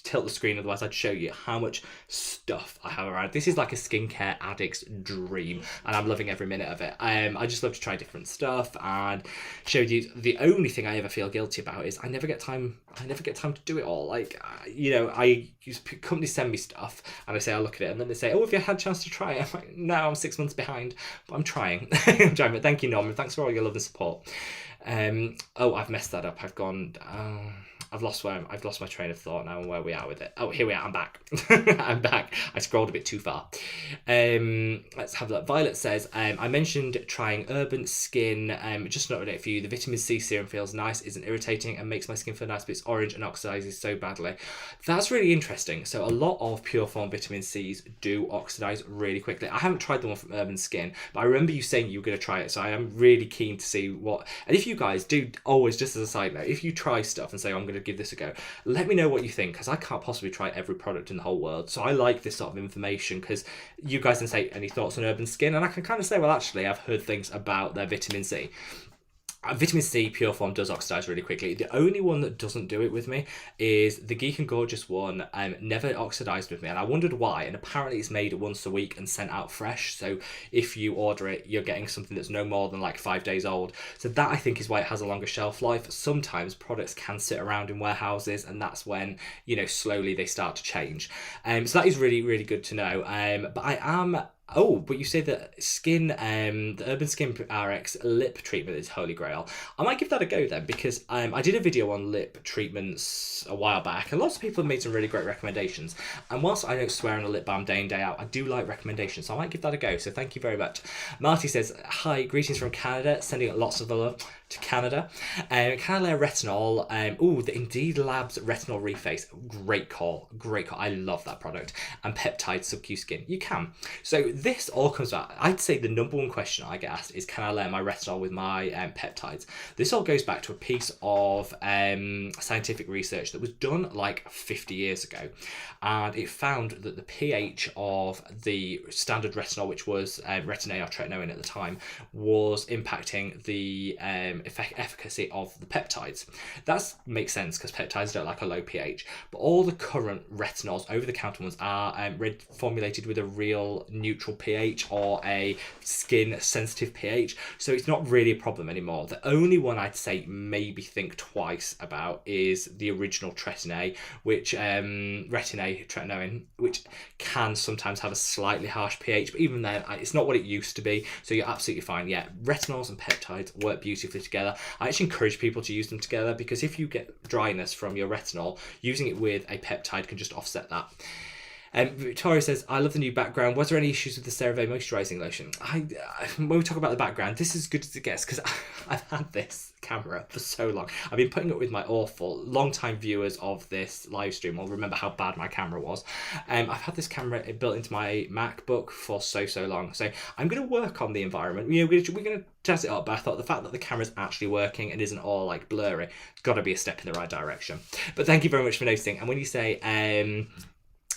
tilt the screen, otherwise I'd show you how much stuff I have around. This is like a skincare addict's dream, and I'm loving every minute of it. I just love to try different stuff and show you. The only thing I ever feel guilty about is I never get time to do it all. Like, you know, companies send me stuff and I say I'll look at it, and then they say, oh, have you had a chance to try it? I'm like, no, I'm 6 months behind, but I'm trying. I'm trying. But thank you, Norman, thanks for all your love and support. I've messed that up. I've lost my train of thought now and where we are with it. Oh, here we are. I'm back. I'm back. I scrolled a bit too far. Let's have that. Violet says, I mentioned trying Urban Skin. Just not it for you. The vitamin C serum feels nice, isn't irritating, and makes my skin feel nice, but it's orange and oxidizes so badly. That's really interesting. So a lot of pure form vitamin Cs do oxidize really quickly. I haven't tried the one from Urban Skin, but I remember you saying you were going to try it. So I am really keen to see what. And if you guys do, always, just as a side note, if you try stuff and say, I'm going to give this a go, let me know what you think, because I can't possibly try every product in the whole world. So I like this sort of information, because you guys can say any thoughts on Urban Skin, and I can kind of say, well, actually I've heard things about their vitamin C. Vitamin C pure form does oxidize really quickly. The only one that doesn't do it with me is the Geek and Gorgeous one. Never oxidized with me, and I wondered why. And apparently it's made once a week and sent out fresh, so if you order it, you're getting something that's no more than like 5 days old. So that, I think, is why it has a longer shelf life. Sometimes products can sit around in warehouses, and that's when, you know, slowly they start to change. So that is really, really good to know. But I am. Oh, but you say that the Urban Skin RX lip treatment is holy grail. I might give that a go then, because I did a video on lip treatments a while back, and lots of people have made some really great recommendations. And whilst I don't swear on a lip balm day in, day out, I do like recommendations, so I might give that a go. So thank you very much. Marty says, hi, greetings from Canada, sending lots of love to Canada. Canada Retinol. The Indeed Labs Retinol Reface. Great call. I love that product. And Peptides Subcu Skin. You can. So this all comes back. I'd say the number one question I get asked is, can I layer my retinol with my peptides? This all goes back to a piece of scientific research that was done like 50 years ago, and it found that the pH of the standard retinol, which was Retinol or Retinoid at the time, was impacting the efficacy of the peptides. That makes sense, because peptides don't like a low pH, but all the current retinols, over-the-counter ones, are formulated with a real neutral pH or a skin sensitive pH, so it's not really a problem anymore. The only one I'd say maybe think twice about is the original Retinoid, which Retinoid, which can sometimes have a slightly harsh pH, but even then it's not what it used to be, so you're absolutely fine. Yeah, retinols and peptides work beautifully together. I actually encourage people to use them together, because if you get dryness from your retinol, using it with a peptide can just offset that. Victoria says, I love the new background. Was there any issues with the Cerave moisturising lotion? When we talk about the background, this is as good as it gets, because I've had this camera for so long. I've been putting up with my awful, long-time viewers of this live stream will remember how bad my camera was. I've had this camera built into my MacBook for so long. So I'm going to work on the environment. You know, we're going to test it up, but I thought the fact that the camera's actually working and isn't all like blurry, it's got to be a step in the right direction. But thank you very much for noticing. And when you say,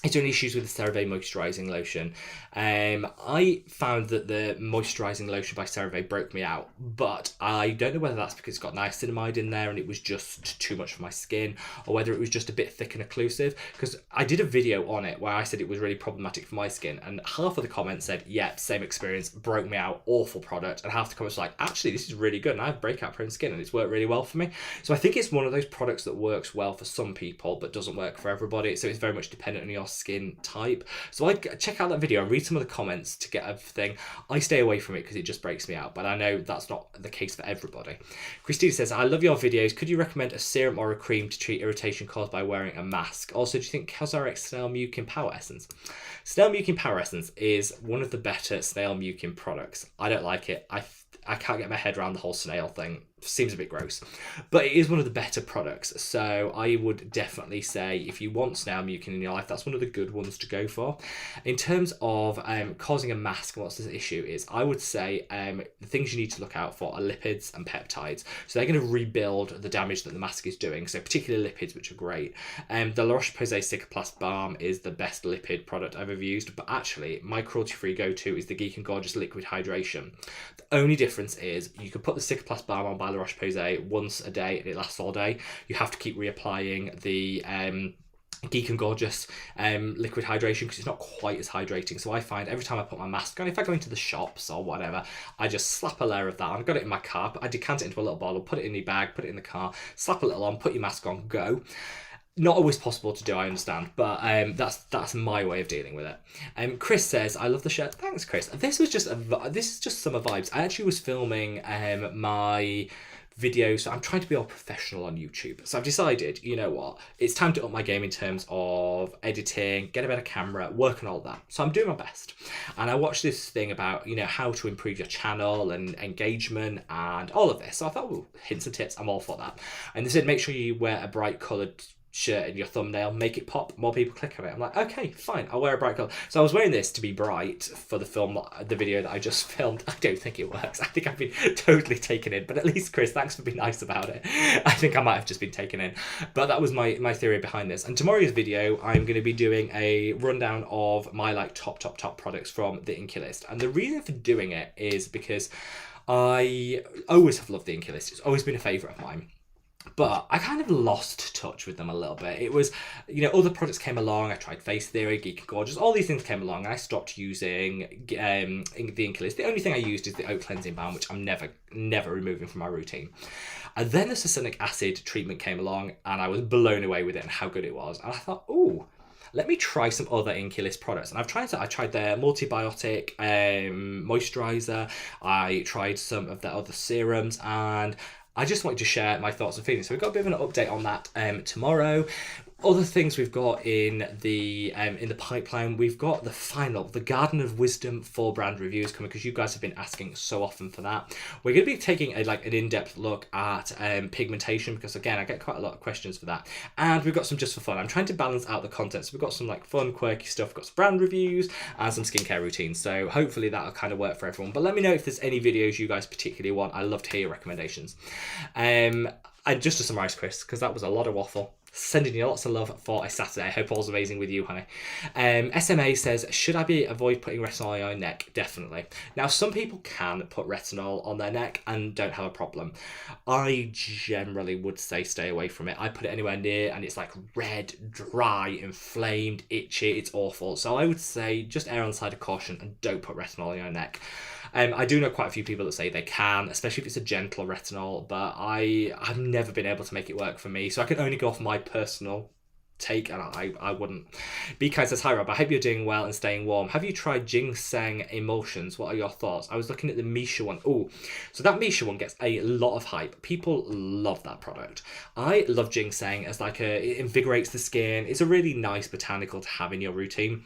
Is there any issues with the Cerave moisturising lotion? I found that the moisturising lotion by Cerave broke me out, but I don't know whether that's because it's got niacinamide in there and it was just too much for my skin, or whether it was just a bit thick and occlusive, because I did a video on it where I said it was really problematic for my skin, and half of the comments said, yep, same experience, broke me out, awful product, and half the comments were like, actually, this is really good, and I have breakout prone skin and it's worked really well for me. So I think it's one of those products that works well for some people but doesn't work for everybody, so it's very much dependent on your skin type. So I check out that video and read some of the comments to get everything. I stay away from it because it just breaks me out, but I know that's not the case for everybody. Christine says, I love your videos. Could you recommend a serum or a cream to treat irritation caused by wearing a mask? Also, do you think Cosrx Snail Mucin Power Essence? Snail Mucin Power Essence is one of the better snail mucin products. I don't like it. I can't get my head around the whole snail thing. Seems a bit gross, but it is one of the better products. So I would definitely say if you want snail mucin in your life, that's one of the good ones to go for. In terms of causing a mask, what's the issue is, I would say the things you need to look out for are lipids and peptides. So they're going to rebuild the damage that the mask is doing. So particularly lipids, which are great. The La Roche-Posay Cicaplast Balm is the best lipid product I've ever used, but actually my cruelty-free go-to is the Geek and Gorgeous Liquid Hydration. The only difference is you can put the Cicaplast Balm on by La Roche-Posay once a day and it lasts all day. You have to keep reapplying the Geek and Gorgeous liquid hydration because it's not quite as hydrating. So I find every time I put my mask on, if I go into the shops or whatever, I just slap a layer of that on. I've got it in my car, I decant it into a little bottle, put it in your bag, put it in the car, slap a little on, put your mask on, go. Not always possible to do, I understand, but that's my way of dealing with it. Chris says, I love the shirt. Thanks, Chris. This is just summer vibes. I actually was filming my video, so I'm trying to be all professional on YouTube. So I've decided, you know what, it's time to up my game in terms of editing, get a better camera, work on all that. So I'm doing my best. And I watched this thing about, you know, how to improve your channel and engagement and all of this. So I thought, well, hints and tips, I'm all for that. And they said, make sure you wear a bright coloured shirt in your thumbnail, make it pop, more people click on it. I'm like, okay, fine, I'll wear a bright colour. So I was wearing this to be bright for the video that I just filmed. I don't think it works. I think I've been totally taken in, but at least, Chris, thanks for being nice about it. I think I might have just been taken in, but that was my theory behind this. And tomorrow's video, I'm going to be doing a rundown of my like top products from the Inky list. And the reason for doing it is because I always have loved the Inky list. It's always been a favourite of mine. But I kind of lost touch with them a little bit. It was, you know, other products came along. I tried Face Theory, Geek and Gorgeous, all these things came along, and I stopped using the Inky list. The only thing I used is the Oat Cleansing Balm, which I'm never removing from my routine. And then the succinic acid treatment came along, and I was blown away with it and how good it was. And I thought, oh, let me try some other Inky list products. And I tried their multibiotic moisturizer. I tried some of their other serums, and I just wanted to share my thoughts and feelings. So we've got a bit of an update on that tomorrow. Other things we've got in the pipeline, we've got the Garden of Wisdom full brand reviews coming because you guys have been asking so often for that. We're going to be taking an in-depth look at pigmentation because again I get quite a lot of questions for that, and we've got some just for fun. I'm trying to balance out the content, so we've got some like fun quirky stuff, we've got some brand reviews and some skincare routines, so hopefully that'll kind of work for everyone. But let me know if there's any videos you guys particularly want. I love to hear your recommendations. And just to summarize, Chris, because that was a lot of waffle, sending you lots of love for a Saturday. I hope all's amazing with you, honey. SMA says, should I avoid putting retinol on your neck? Definitely. Now, some people can put retinol on their neck and don't have a problem. I generally would say stay away from it. I put it anywhere near and it's like red, dry, inflamed, itchy. It's awful. So I would say just err on the side of caution and don't put retinol on your neck. I do know quite a few people that say they can, especially if it's a gentle retinol, but I've never been able to make it work for me. So I can only go off my personal take, and I wouldn't. Be Kind says, hi Rob, I hope you're doing well and staying warm. Have you tried ginseng emulsions? What are your thoughts? I was looking at the Misha one. Oh, so that Misha one gets a lot of hype. People love that product. I love ginseng as it invigorates the skin. It's a really nice botanical to have in your routine.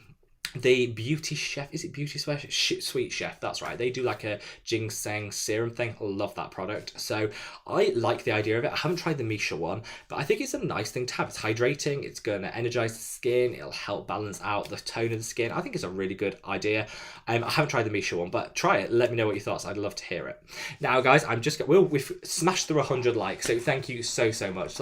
The Beauty Chef, is it Beauty Sweet Chef? That's right. They do like a ginseng serum thing. I love that product. So I like the idea of it. I haven't tried the Misha one, but I think it's a nice thing to have. It's hydrating. It's going to energize the skin. It'll help balance out the tone of the skin. I think it's a really good idea. I haven't tried the Misha one, but try it. Let me know what your thoughts. I'd love to hear it. Now, guys, we've smashed through 100 likes, so thank you so much.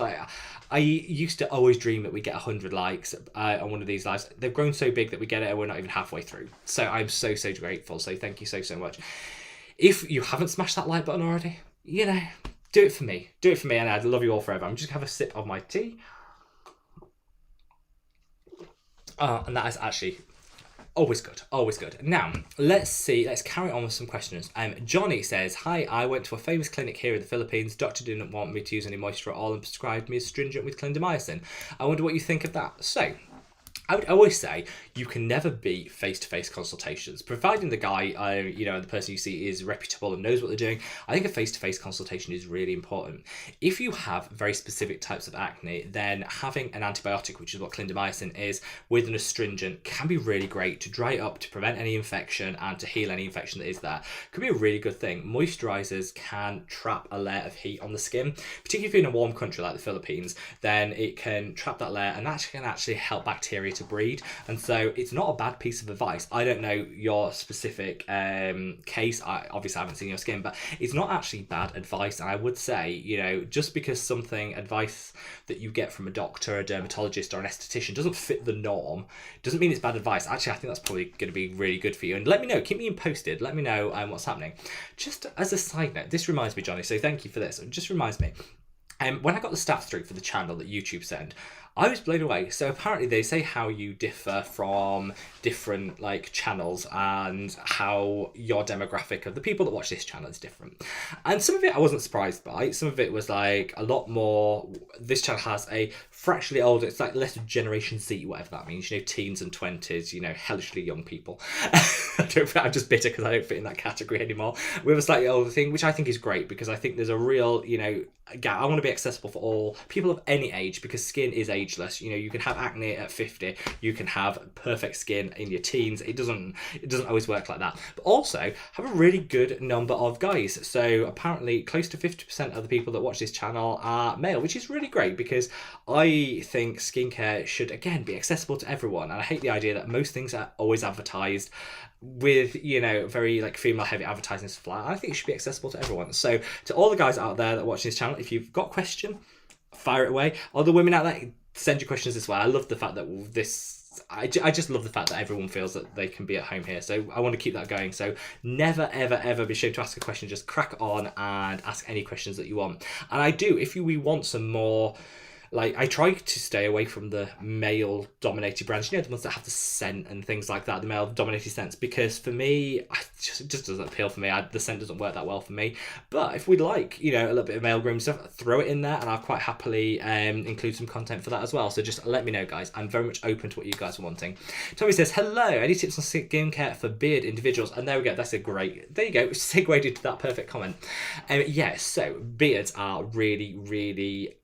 I used to always dream that we get 100 likes on one of these lives. They've grown so big that we get it and we're not even halfway through. So I'm so grateful. So thank you so much. If you haven't smashed that like button already, you know, do it for me. Do it for me, and I'd love you all forever. I'm just going to have a sip of my tea. And that is actually always good, always good. Now, let's carry on with some questions. Johnny says, hi, I went to a famous clinic here in the Philippines. Doctor didn't want me to use any moisture at all and prescribed me astringent with clindamycin. I wonder what you think of that. So, I would always say you can never beat face-to-face consultations, providing the guy, the person you see is reputable and knows what they're doing. I think a face-to-face consultation is really important. If you have very specific types of acne, then having an antibiotic, which is what clindamycin is, with an astringent can be really great to dry it up, to prevent any infection and to heal any infection that is there. Could be a really good thing. Moisturizers can trap a layer of heat on the skin, particularly if you're in a warm country like the Philippines, then it can trap that layer and that can actually help bacteria to breed. And so it's not a bad piece of advice. I don't know your specific case. I haven't seen your skin, but it's not actually bad advice. And I would say, just because advice that you get from a doctor, a dermatologist or an esthetician doesn't fit the norm, doesn't mean it's bad advice. Actually, I think that's probably going to be really good for you. And let me know, keep me posted. Let me know what's happening. Just as a side note, this reminds me, Johnny, so thank you for this. It just reminds me, when I got the stats through for the channel that YouTube sent, I was blown away. So apparently they say how you differ from different channels and how your demographic of the people that watch this channel is different. And some of it I wasn't surprised by. Some of it was a lot more. This channel has a fractionally older, it's less Generation Z, whatever that means, teens and 20s, hellishly young people. I'm just bitter because I don't fit in that category anymore. We have a slightly older thing, which I think is great because I think there's a real, I want to be accessible for all people of any age because skin is ageless. You can have acne at 50, you can have perfect skin in your teens. It doesn't always work like that. But also have a really good number of guys. So apparently close to 50% of the people that watch this channel are male, which is really great because I think skincare should again be accessible to everyone. And I hate the idea that most things are always advertised with very female heavy advertising stuff like that. I think it should be accessible to everyone. So to all the guys out there that watch this channel, if you've got a question, fire it away. All the women out there, send your questions as well. I love the fact that I just love the fact that everyone feels that they can be at home here. So I want to keep that going. So never, ever, ever be ashamed to ask a question. Just crack on and ask any questions that you want. And I do, if we want some more, I try to stay away from the male-dominated brands, the ones that have the scent and things like that, the male-dominated scents, because for me, it just doesn't appeal for me. The scent doesn't work that well for me. But if we'd like, a little bit of male-grown stuff, throw it in there, and I'll quite happily include some content for that as well. So just let me know, guys. I'm very much open to what you guys are wanting. Tommy says, hello, any tips on skincare for beard individuals? And there we go, there you go, segued into that perfect comment. So beards are really, really...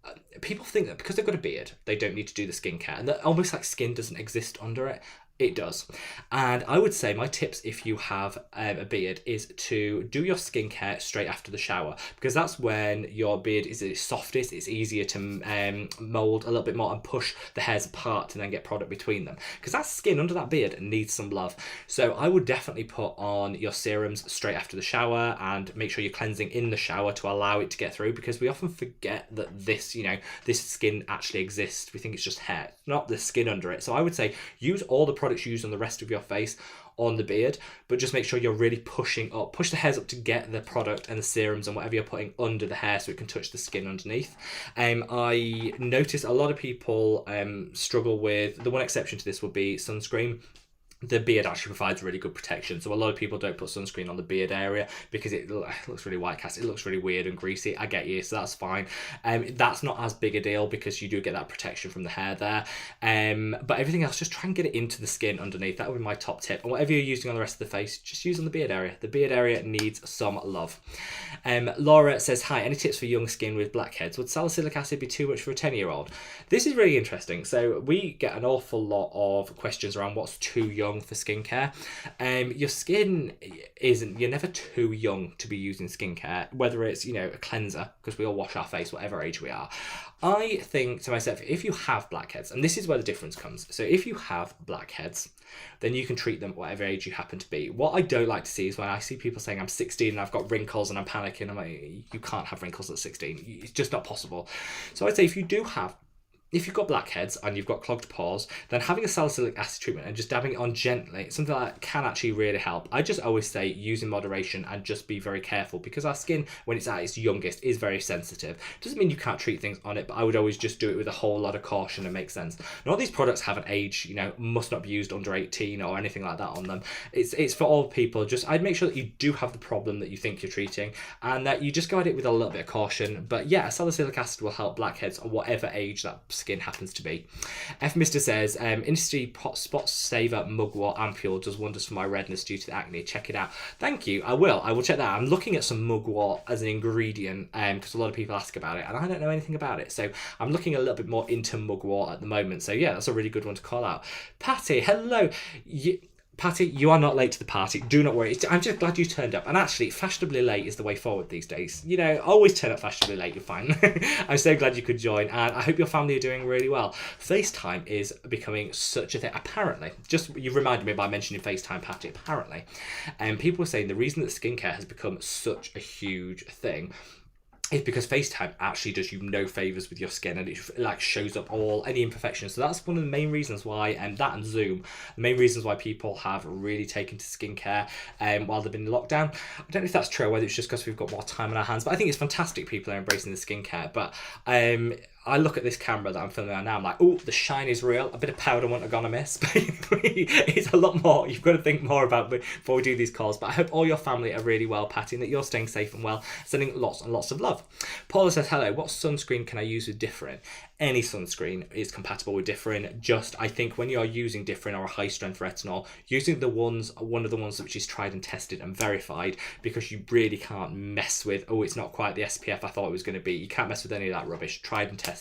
people think that because they've got a beard, they don't need to do the skincare, and that almost like skin doesn't exist under it. It does. And I would say my tips if you have a beard is to do your skincare straight after the shower, because that's when your beard is at its softest. It's easier to mold a little bit more and push the hairs apart and then get product between them, because that skin under that beard needs some love. So I would definitely put on your serums straight after the shower and make sure you're cleansing in the shower to allow it to get through, because we often forget that this skin actually exists. We think it's just hair, not the skin under it. So I would say use all the products used on the rest of your face on the beard, but just make sure you're really push the hairs up to get the product and the serums and whatever you're putting under the hair so it can touch the skin underneath. I notice a lot of people struggle with, the one exception to this would be sunscreen. The beard actually provides really good protection, so a lot of people don't put sunscreen on the beard area because it looks really white cast, it looks really weird and greasy. I get you, so that's fine. That's not as big a deal because you do get that protection from the hair there, but everything else, just try and get it into the skin underneath. That would be my top tip. And whatever you're using on the rest of the face, just use on the beard area. The beard area needs some love. Laura says, hi, any tips for young skin with blackheads? Would salicylic acid be too much for a 10-year-old? This is really interesting. So we get an awful lot of questions around what's too young for skincare. Your skin you're never too young to be using skincare, whether it's a cleanser, because we all wash our face whatever age we are. I think to myself, if you have blackheads, and this is where the difference comes, so if you have blackheads, then you can treat them at whatever age you happen to be. What I don't like to see is when I see people saying I'm 16 and I've got wrinkles and I'm panicking. I'm like, you can't have wrinkles at 16. It's just not possible. So I'd say if you do have if you've got blackheads and you've got clogged pores, then having a salicylic acid treatment and just dabbing it on gently, something like that can actually really help. I just always say use in moderation and just be very careful, because our skin, when it's at its youngest, is very sensitive. Doesn't mean you can't treat things on it, but I would always just do it with a whole lot of caution and make sense. And all these products have an age, you know, must not be used under 18 or anything like that on them. It's for all people. Just I'd make sure that you do have the problem that you think you're treating, and that you just go at it with a little bit of caution. But yeah, salicylic acid will help blackheads on whatever age that skin happens to be. F Mister says, Industry Spot Saver Mugwort Ampule does wonders for my redness due to the acne. Check it out. Thank you. I will check that out. I'm looking at some mugwort as an ingredient, because a lot of people ask about it and I don't know anything about it, so I'm looking a little bit more into mugwort at the moment. So yeah, that's a really good one to call out. Patty, hello. Patty, you are not late to the party. Do not worry. I'm just glad you turned up. And actually, fashionably late is the way forward these days. You know, always turn up fashionably late. You're fine. I'm so glad you could join. And I hope your family are doing really well. FaceTime is becoming such a thing. Apparently, just you reminded me by mentioning FaceTime, Patty. Apparently, and people were saying the reason that skincare has become such a huge thing is because FaceTime actually does you no favours with your skin, and it like shows up any imperfections. So that's one of the main reasons why, and that and Zoom, the main reasons why people have really taken to skincare while they've been in lockdown. I don't know if that's true, whether it's just because we've got more time on our hands, but I think it's fantastic people are embracing the skincare. But I look at this camera that I'm filming on now, I'm like, oh, the shine is real. A bit of powder wouldn't have gone amiss. But it's a lot more. You've got to think more about before we do these calls. But I hope all your family are really well, Patty, and that you're staying safe and well. Sending lots and lots of love. Paula says, hello, what sunscreen can I use with Differin? Any sunscreen is compatible with Differin. Just, I think when you're using Differin or a high strength retinol, using one of the ones which is tried and tested and verified, because you really can't mess with, oh, it's not quite the SPF I thought it was going to be. You can't mess with any of that rubbish. Tried and tested.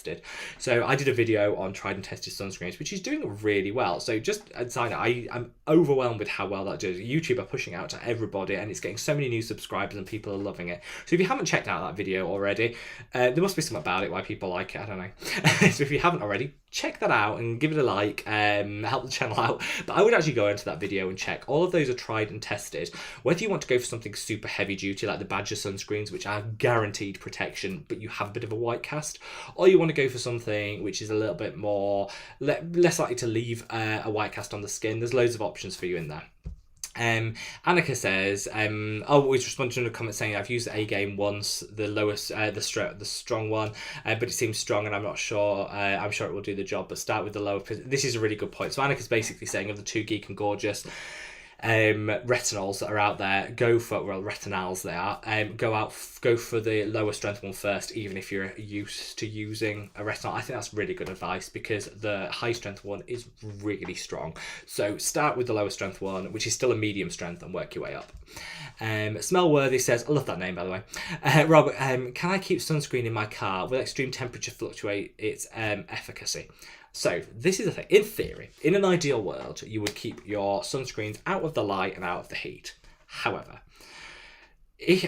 So I did a video on tried and tested sunscreens, which is doing really well. So just aside, I'm overwhelmed with how well that does. YouTube are pushing out to everybody, and it's getting so many new subscribers, and people are loving it. So if you haven't checked out that video already, there must be something about it why people like it. I don't know. So if you haven't already, check that out and give it a like, help the channel out. But I would actually go into that video and check. All of those are tried and tested. Whether you want to go for something super heavy duty like the Badger sunscreens, which are guaranteed protection, but you have a bit of a white cast, or you want to go for something which is a little bit more, less likely to leave a white cast on the skin, there's loads of options for you in there. Annika says, always responding to a comment saying I've used the A game once, the lowest, the strong one, but it seems strong and I'm not sure. I'm sure it will do the job, but start with the lower. This is a really good point. So Annika's basically saying of the two Geek and Gorgeous retinols that are out there, go for, well, retinols they are, go for the lower strength one first, even if you're used to using a retinol. I think that's really good advice, because the high strength one is really strong. So start with the lower strength one, which is still a medium strength, and work your way up. Smellworthy says, I love that name by the way, Robert, can I keep sunscreen in my car? Will extreme temperature fluctuate its efficacy? So this is the thing. In theory, in an ideal world, you would keep your sunscreens out of the light and out of the heat. However,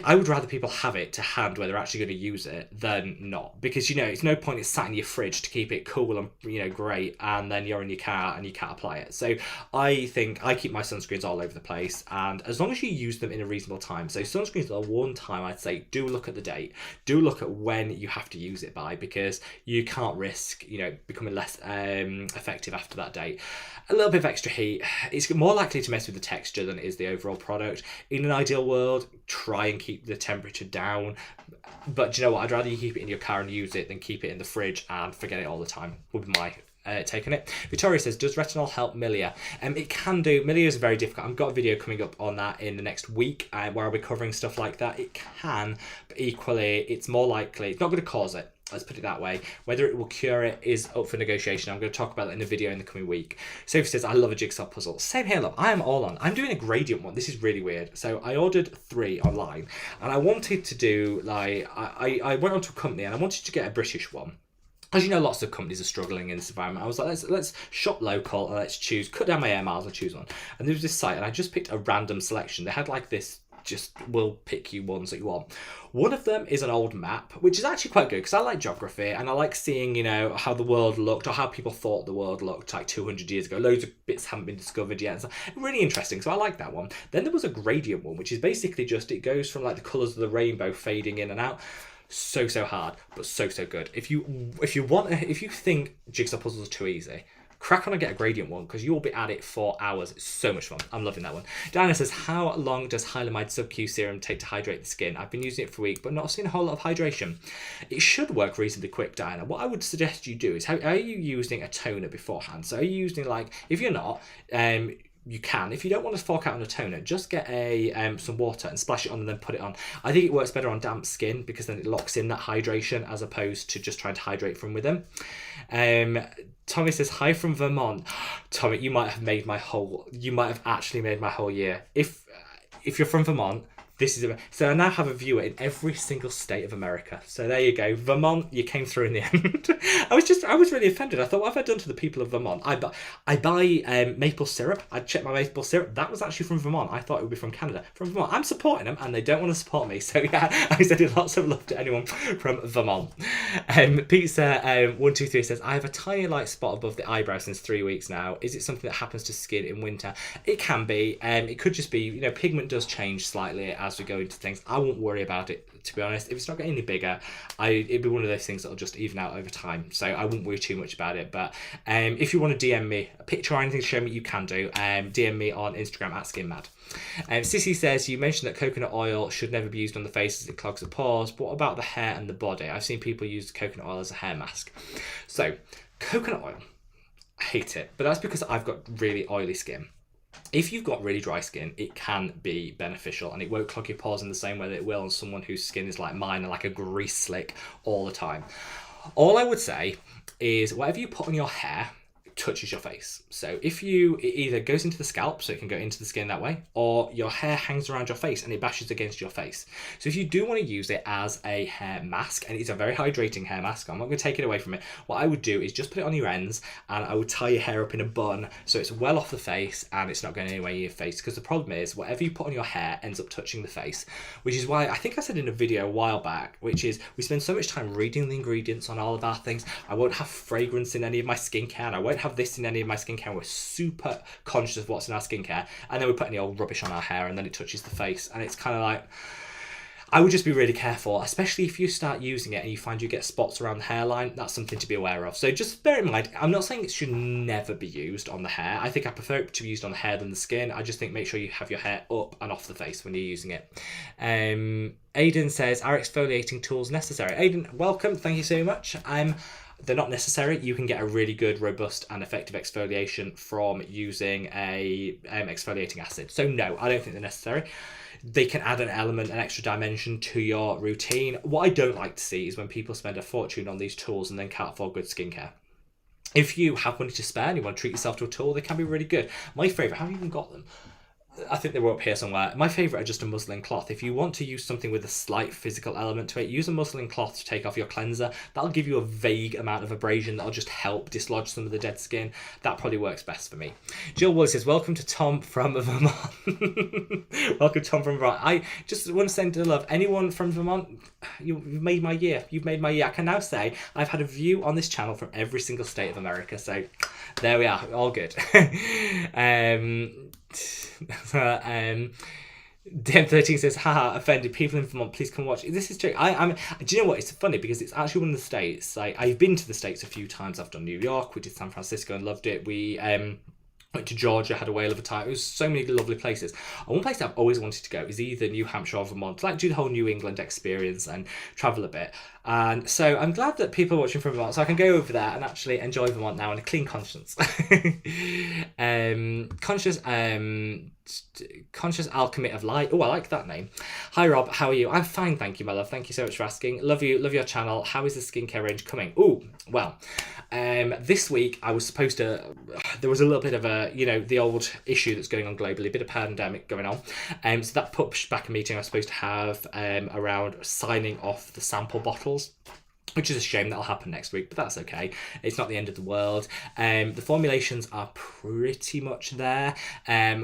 I would rather people have it to hand where they're actually going to use it than not, because, you know, it's no point it's sat in your fridge to keep it cool and, you know, great, and then you're in your car and you can't apply it. So I think I keep my sunscreens all over the place, and as long as you use them in a reasonable time. So sunscreens are one time, I'd say, do look at the date, do look at when you have to use it by, because you can't risk, you know, becoming less effective after that date. A little bit of extra heat, it's more likely to mess with the texture than it is the overall product. In an ideal world, try and keep the temperature down, but do you know what, I'd rather you keep it in your car and use it than keep it in the fridge and forget it all the time, would be my take on it. Victoria says, does retinol help milia? It can do. Milia is very difficult. I've got a video coming up on that in the next week where I'll be covering stuff like that. It can, but equally it's more likely, it's not going to cause it. Let's put it that way. Whether it will cure it is up for negotiation. I'm going to talk about that in a video in the coming week. Sophie says, I love a jigsaw puzzle. Same here, love. I am all on. I'm doing a gradient one. This is really weird. So I ordered 3 online, and I wanted to do, like, I went onto a company and I wanted to get a British one. As you know, lots of companies are struggling in this environment. I was like, let's shop local and let's cut down my air miles and choose one. And there was this site, and I just picked a random selection. They had like this, just will pick you ones that you want. One of them is an old map, which is actually quite good because I like geography and I like seeing, you know, how the world looked or how people thought the world looked like 200 years ago. Loads of bits haven't been discovered yet. So really interesting. So I like that one. Then there was a gradient one, which is basically just, it goes from like the colours of the rainbow fading in and out. So hard, but so good. If you think jigsaw puzzles are too easy, crack on and get a gradient one, because you'll be at it for hours. It's so much fun. I'm loving that one. Diana says, how long does Hylamide Subcu serum take to hydrate the skin? I've been using it for a week, but not seeing a whole lot of hydration. It should work reasonably quick, Diana. What I would suggest you do is, are you using a toner beforehand? So are you using, like, if you're not, you can. If you don't want to fork out on a toner, just get some water and splash it on and then put it on. I think it works better on damp skin because then it locks in that hydration as opposed to just trying to hydrate from within. Tommy says, hi from Vermont. Tommy, you might have actually made my whole year. If you're from Vermont, so I now have a viewer in every single state of America. So there you go, Vermont, you came through in the end. I was really offended. I thought, what have I done to the people of Vermont? I buy maple syrup. I checked my maple syrup. That was actually from Vermont. I thought it would be from Canada. From Vermont. I'm supporting them, and they don't want to support me. So yeah, I sending lots of love to anyone from Vermont. Pizza 123 says, I have a tiny light spot above the eyebrow since 3 weeks now. Is it something that happens to skin in winter? It can be. It could just be, pigment does change slightly as we go into things. I won't worry about it, to be honest. If it's not getting any bigger, it'd be one of those things that'll just even out over time. So I wouldn't worry too much about it. But if you want to DM me a picture or anything to show me, you can do. DM me on Instagram at SkinMad. Sissy says, you mentioned that coconut oil should never be used on the face as it clogs the pores. But what about the hair and the body? I've seen people use coconut oil as a hair mask. So coconut oil, I hate it, but that's because I've got really oily skin. If you've got really dry skin, it can be beneficial and it won't clog your pores in the same way that it will on someone whose skin is like mine and like a grease slick all the time. All I would say is whatever you put on your hair touches your face. So it either goes into the scalp, so it can go into the skin that way, or your hair hangs around your face and it bashes against your face. So if you do want to use it as a hair mask, and it's a very hydrating hair mask, I'm not going to take it away from it, what I would do is just put it on your ends and I would tie your hair up in a bun so it's well off the face and it's not going anywhere near your face, because the problem is whatever you put on your hair ends up touching the face, which is why I think I said in a video a while back, which is we spend so much time reading the ingredients on all of our things. I won't have fragrance in any of my skincare, and I won't have this in any of my skincare. We're super conscious of what's in our skincare, and then we put any old rubbish on our hair and then it touches the face, and it's kind of like, I would just be really careful, especially if you start using it and you find you get spots around the hairline. That's something to be aware of. So just bear in mind, I'm not saying it should never be used on the hair. I think I prefer it to be used on the hair than the skin. I just think make sure you have your hair up and off the face when you're using it. Aidan says, are exfoliating tools necessary? Aidan, welcome. Thank you so much. They're not necessary. You can get a really good, robust and effective exfoliation from using a exfoliating acid. So no, I don't think they're necessary. They can add an element, an extra dimension to your routine. What I don't like to see is when people spend a fortune on these tools and then can't afford good skincare. If you have money to spare and you want to treat yourself to a tool, they can be really good. My favourite, have you even got them? I think they were up here somewhere. My favourite are just a muslin cloth. If you want to use something with a slight physical element to it, use a muslin cloth to take off your cleanser. That'll give you a vague amount of abrasion that'll just help dislodge some of the dead skin. That probably works best for me. Jill Woolley says, welcome to Tom from Vermont. Welcome Tom from Vermont. I just want to send love. Anyone from Vermont, you've made my year. You've made my year. I can now say I've had a view on this channel from every single state of America. So there we are. All good. DM13 says, haha, offended people in Vermont, please come watch. This is true. Do you know what? It's funny because it's actually one of the states. I've been to the States a few times. I've done New York, we did San Francisco and loved it. We went to Georgia, had a whale of a time. It was so many lovely places. And one place I've always wanted to go is either New Hampshire or Vermont, like do the whole New England experience and travel a bit. And so I'm glad that people are watching from Vermont, so I can go over there and actually enjoy Vermont now on a clean conscience. Conscious Alchemy of Light. Oh, I like that name. Hi Rob, how are you? I'm fine, thank you, my love. Thank you so much for asking. Love you, love your channel. How is the skincare range coming? Oh, well, this week I was supposed to, there was a little bit of a, the old issue that's going on globally, a bit of pandemic going on. So that pushed back a meeting I was supposed to have around signing off the sample bottles, which is a shame. That'll happen next week, but that's okay. It's not the end of the world. The formulations are pretty much there.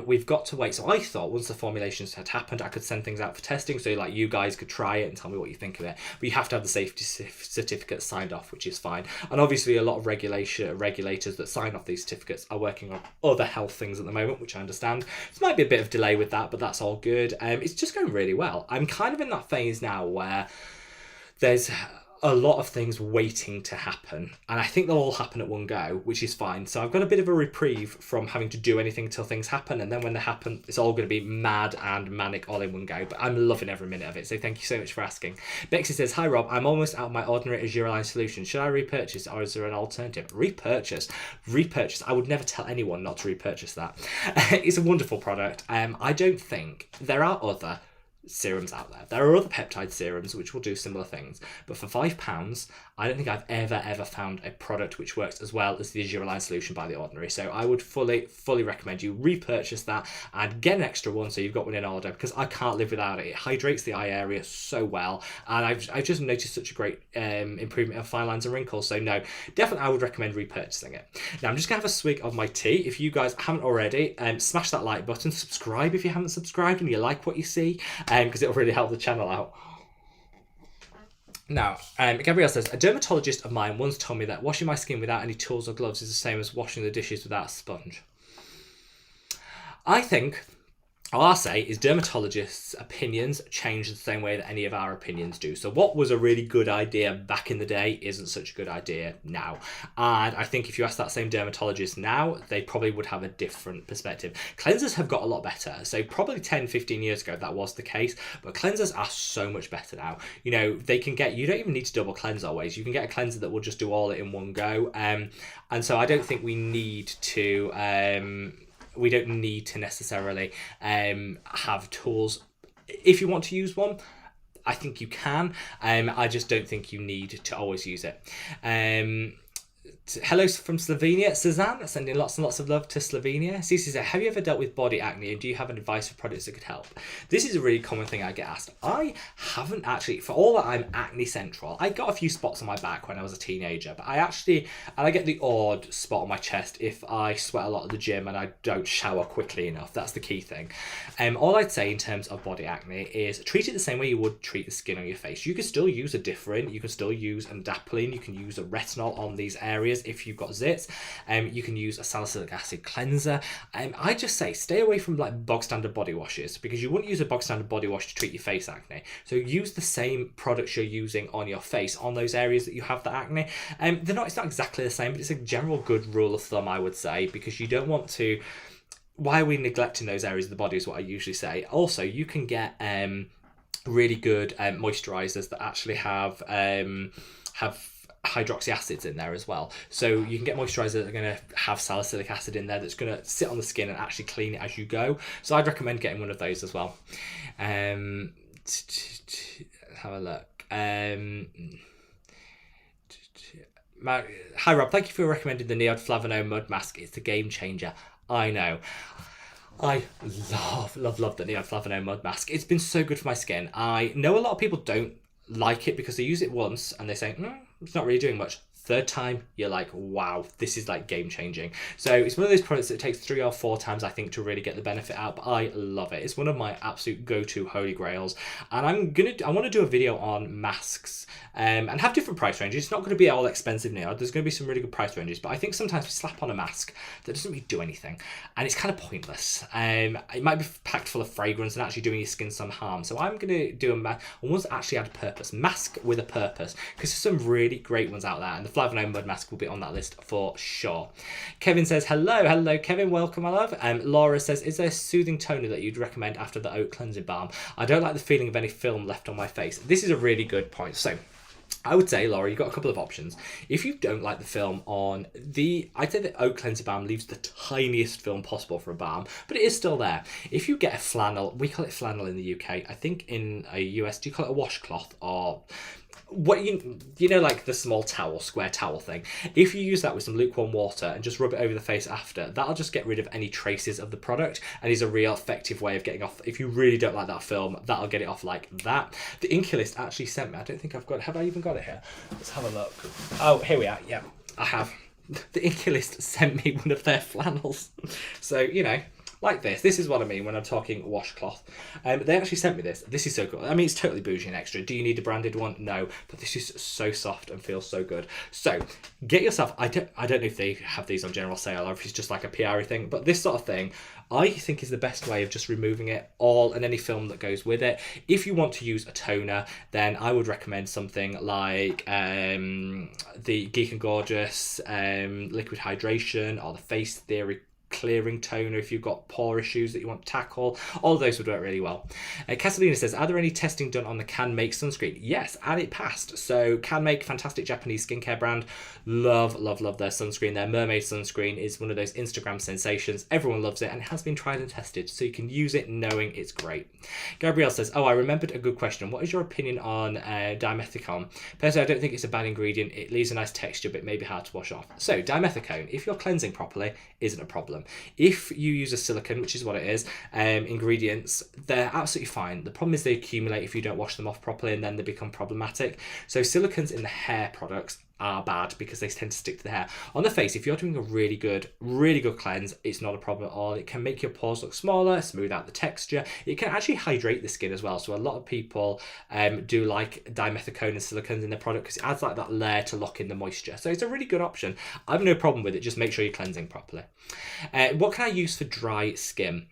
We've got to wait. So I thought once the formulations had happened, I could send things out for testing. So like you guys could try it and tell me what you think of it. But you have to have the safety certificate signed off, which is fine. And obviously a lot of regulators that sign off these certificates are working on other health things at the moment, which I understand. There might be a bit of delay with that, but that's all good. It's just going really well. I'm kind of in that phase now where there's a lot of things waiting to happen, and I think they'll all happen at one go, which is fine. So I've got a bit of a reprieve from having to do anything till things happen, and then when they happen, it's all going to be mad and manic all in one go. But I'm loving every minute of it, so thank you so much for asking. Bexy says, hi Rob, I'm almost out of my ordinary Azure Line solution. Should I repurchase, or is there an alternative? Repurchase. I would never tell anyone not to repurchase that. It's a wonderful product. I don't think there are other serums out there. There are other peptide serums which will do similar things, but for £5, I don't think I've ever found a product which works as well as the Azure Line solution by The Ordinary. So I would fully reprecommend you repurchase that and get an extra one so you've got one in order, because I can't live without it. It hydrates the eye area so well, and I've just noticed such a great improvement of fine lines and wrinkles. So no, definitely I would recommend repurchasing it. Now I'm just gonna have a swig of my tea. If you guys haven't already, smash that like button, subscribe if you haven't subscribed and you like what you see, because it'll really help the channel out. Now, Gabrielle says, a dermatologist of mine once told me that washing my skin without any tools or gloves is the same as washing the dishes without a sponge. I think, all I'll say is dermatologists' opinions change the same way that any of our opinions do. So what was a really good idea back in the day isn't such a good idea now. And I think if you ask that same dermatologist now, they probably would have a different perspective. Cleansers have got a lot better. So probably 10, 15 years ago, that was the case. But cleansers are so much better now. You know, they can get, you don't even need to double cleanse always. You can get a cleanser that will just do all it in one go. And so I don't think we need to... we don't need to necessarily have tools. If you want to use one, I think you can. I just don't think you need to always use it. Hello from Slovenia. Suzanne sending lots and lots of love to Slovenia. Cece says, have you ever dealt with body acne, and do you have an advice for products that could help? This is a really common thing I get asked. I haven't actually, for all that I'm acne central, I got a few spots on my back when I was a teenager, but I get the odd spot on my chest if I sweat a lot at the gym and I don't shower quickly enough. That's the key thing. All I'd say in terms of body acne is treat it the same way you would treat the skin on your face. You can still use a different, you can still use adapalene, you can use a retinol on these areas if you've got zits. You can use a salicylic acid cleanser. I just say stay away from like bog standard body washes, because you wouldn't use a bog standard body wash to treat your face acne. So use the same products you're using on your face on those areas that you have the acne. It's not exactly the same, but it's a general good rule of thumb, I would say, because you don't want to. Why are we neglecting those areas of the body is what I usually say. Also, you can get really good moisturizers that actually have hydroxy acids in there as well. So you can get moisturizers that are going to have salicylic acid in there that's going to sit on the skin and actually clean it as you go. So I'd recommend getting one of those as well. Have a look. Hi Rob, thank you for recommending the Neoflavano mud mask. It's a game changer. I know. I love the Neoflavano mud mask. It's been so good for my skin. I know a lot of people don't like it because they use it once and they say, it's not really doing much. Third time, you're like, wow, this is like game changing. So it's one of those products that takes 3 or 4 times, I think, to really get the benefit out. But I love it. It's one of my absolute go-to holy grails. And I want to do a video on masks and have different price ranges. It's not going to be all expensive now. There's going to be some really good price ranges. But I think sometimes we slap on a mask that doesn't really do anything. And it's kind of pointless. It might be packed full of fragrance and actually doing your skin some harm. So I'm going to do one that actually had a purpose. Mask with a purpose. Because there's some really great ones out there. And the Flavano Mud Mask will be on that list for sure. Kevin says, hello Kevin, welcome my love. Laura says, is there a soothing toner that you'd recommend after the oat cleansing balm? I don't like the feeling of any film left on my face. This is a really good point. So I would say, Laura, you've got a couple of options. If you don't like the film on I'd say the oat cleanser balm leaves the tiniest film possible for a balm, but it is still there. If you get a flannel, we call it flannel in the UK. I think in a US, do you call it a washcloth or what you know, like the small towel, square towel thing? If you use that with some lukewarm water and just rub it over the face after, that'll just get rid of any traces of the product and is a real effective way of getting off. If you really don't like that film, that'll get it off like that. The Inculist actually sent me, I don't think I've got it. Have I even got it here? Let's have a look. Oh, here we are. Yeah, I have. The Inculist sent me one of their flannels. So, you know, like this. This is what I mean when I'm talking washcloth. They actually sent me this. This is so cool. I mean, it's totally bougie and extra. Do you need a branded one? No, but this is so soft and feels so good. So get yourself, I don't know if they have these on general sale or if it's just like a PR thing, but this sort of thing I think is the best way of just removing it all and any film that goes with it. If you want to use a toner, then I would recommend something like the Geek and Gorgeous Liquid Hydration or the Face Theory clearing toner if you've got pore issues that you want to tackle. All of those would work really well. Catalina says, are there any testing done on the Can Make sunscreen? Yes, and it passed. So Can Make, fantastic Japanese skincare brand. Love their sunscreen. Their mermaid sunscreen is one of those Instagram sensations. Everyone loves it and it has been tried and tested, so you can use it knowing it's great. Gabrielle says, oh, I remembered a good question. What is your opinion on dimethicone? Personally, I don't think it's a bad ingredient. It leaves a nice texture but may be hard to wash off. So dimethicone, if you're cleansing properly, isn't a problem. If you use a silicone, which is what it is, ingredients, they're absolutely fine. The problem is they accumulate if you don't wash them off properly and then they become problematic. So silicones in the hair products are bad because they tend to stick to the hair. On the face, if you're doing a really good cleanse, it's not a problem at all. It can make your pores look smaller, smooth out the texture. It can actually hydrate the skin as well. So a lot of people do like dimethicone and silicones in their product because it adds like that layer to lock in the moisture. So it's a really good option. I have no problem with it. Just make sure you're cleansing properly. What can I use for dry skin?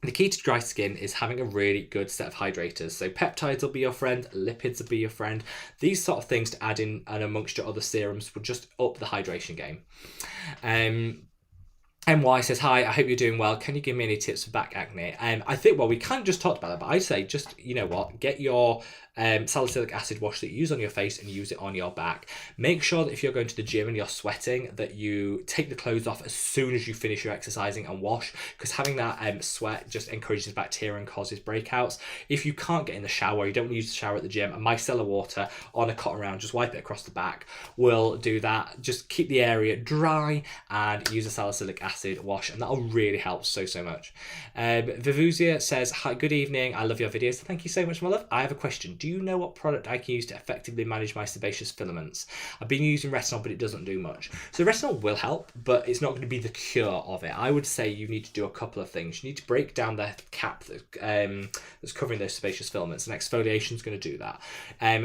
The key to dry skin is having a really good set of hydrators. So peptides will be your friend, lipids will be your friend. These sort of things to add in and amongst your other serums will just up the hydration game. MY says, hi, I hope you're doing well. Can you give me any tips for back acne? I think, well, we kind of just talked about that, but I'd say just, you know what, get your salicylic acid wash that you use on your face and use it on your back. Make sure that if you're going to the gym and you're sweating, that you take the clothes off as soon as you finish your exercising and wash, because having that sweat just encourages bacteria and causes breakouts. If you can't get in the shower, you don't want to use the shower at the gym, and micellar water on a cotton round, just wipe it across the back, will do that. Just keep the area dry and use a salicylic acid wash, and that'll really help so much. Vivuzia says, hi, good evening, I love your videos. Thank you so much, my love. I have a question. Do you know what product I can use to effectively manage my sebaceous filaments? I've been using retinol, but it doesn't do much. So retinol will help, but it's not going to be the cure of it. I would say you need to do a couple of things. You need to break down the cap that's covering those sebaceous filaments, and exfoliation is going to do that.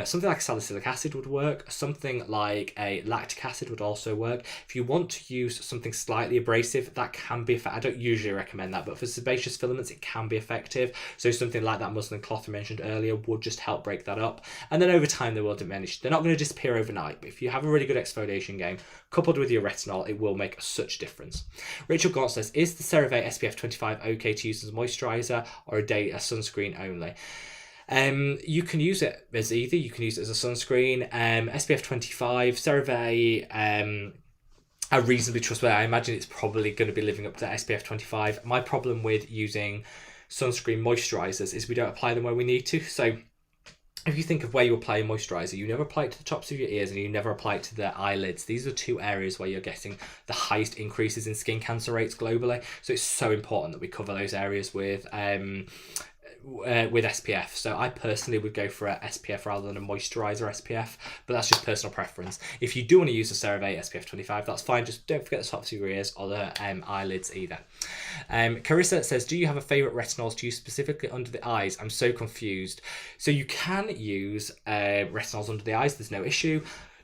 Something like salicylic acid would work. Something like a lactic acid would also work. If you want to use something slightly abrasive, that can be effective. I don't usually recommend that, but for sebaceous filaments, it can be effective. So something like that muslin cloth I mentioned earlier would just help break that up, and then over time they will diminish. They're not going to disappear overnight, but if you have a really good exfoliation game coupled with your retinol, it will make such a difference. Rachel Gaunt says, is the Cerave SPF 25 okay to use as a moisturizer or a sunscreen only? You can use it as either. You can use it as a sunscreen. SPF 25, Cerave are reasonably trustworthy. I imagine it's probably going to be living up to SPF 25. My problem with using sunscreen moisturizers is we don't apply them where we need to. So if you think of where you apply a moisturizer, you never apply it to the tops of your ears and you never apply it to the eyelids. These are two areas where you're getting the highest increases in skin cancer rates globally. So it's so important that we cover those areas with SPF. So I personally would go for a SPF rather than a moisturizer SPF, but that's just personal preference. If you do want to use a Cerave SPF 25, that's fine. Just don't forget the tops of your ears or the eyelids either. Carissa says, do you have a favorite retinols to use specifically under the eyes? I'm so confused. So you can use retinols under the eyes, there's no issue.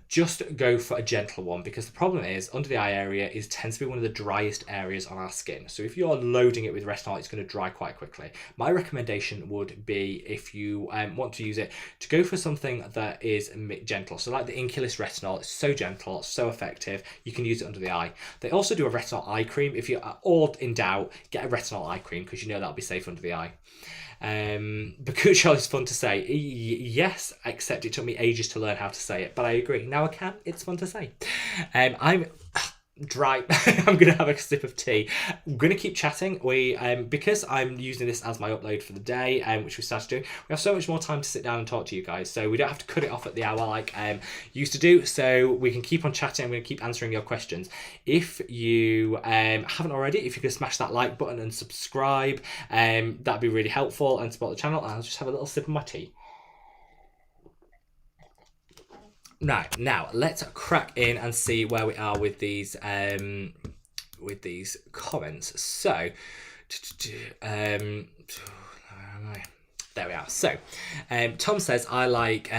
Just go for a gentle one, because the problem is under the eye area tends to be one of the driest areas on our skin. So if you're loading it with retinol, it's going to dry quite quickly. My recommendation would be, if you want to use it, to go for something that is gentle. So like the Inculis retinol, it's so gentle, so effective. You can use it under the eye. They also do a retinol eye cream. If you're all in doubt, get a retinol eye cream, because you know that'll be safe under the eye. Bakuchol is fun to say. Yes, except it took me ages to learn how to say it, but I agree. Now I can. It's fun to say. I'm dry. I'm gonna have a sip of tea. I'm gonna keep chatting. Because I'm using this as my upload for the day, which we started doing, we have so much more time to sit down and talk to you guys, so we don't have to cut it off at the hour like used to do, so we can keep on chatting. I'm going to keep answering your questions. If you haven't already, if you could smash that like button and subscribe, that'd be really helpful and support the channel. I'll just have a little sip of my tea. Now let's crack in and see where we are with these comments. So Where am I? There we are. So, Tom says, I like...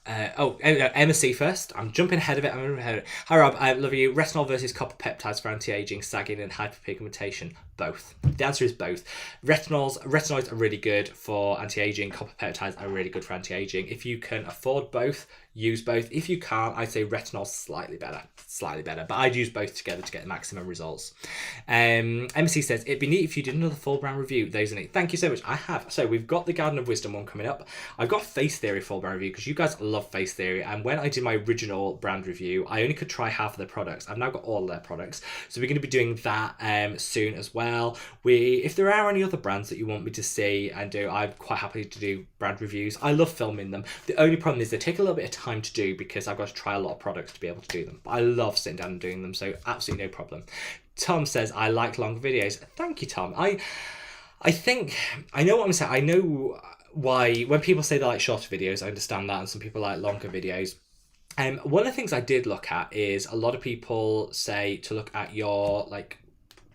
Emma C first. I'm jumping ahead of it. Hi Rob, I love you. Retinol versus copper peptides for anti-aging, sagging, and hyperpigmentation. Both. The answer is both. Retinoids are really good for anti-aging. Copper peptides are really good for anti-aging. If you can afford both, use both. If you can't, I'd say retinol's slightly better. But I'd use both together to get the maximum results. MC says, it'd be neat if you did another full brand review. Those are neat. Thank you so much. I have. So we've got the Garden of Wisdom one coming up. I've got Face Theory full brand review because you guys love Face Theory. And when I did my original brand review, I only could try half of their products. I've now got all of their products. So we're going to be doing that soon as well. If there are any other brands that you want me to see and do, I'm quite happy to do brand reviews. I love filming them. The only problem is they take a little bit of time to do because I've got to try a lot of products to be able to do them. But I love sitting down and doing them, so absolutely no problem. Tom says, I like long videos. Thank you, Tom. I think, I know what I'm saying. I know why, when people say they like shorter videos, I understand that, and some people like longer videos. One of the things I did look at is a lot of people say to look at your, like,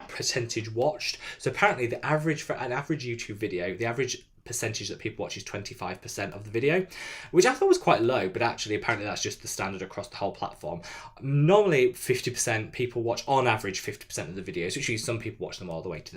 percentage watched. So apparently the average for an average YouTube video, the average percentage that people watch is 25% of the video, which I thought was quite low, but actually apparently that's just the standard across the whole platform. Normally 50% people watch, on average 50% of the videos, which means some people watch them all the way to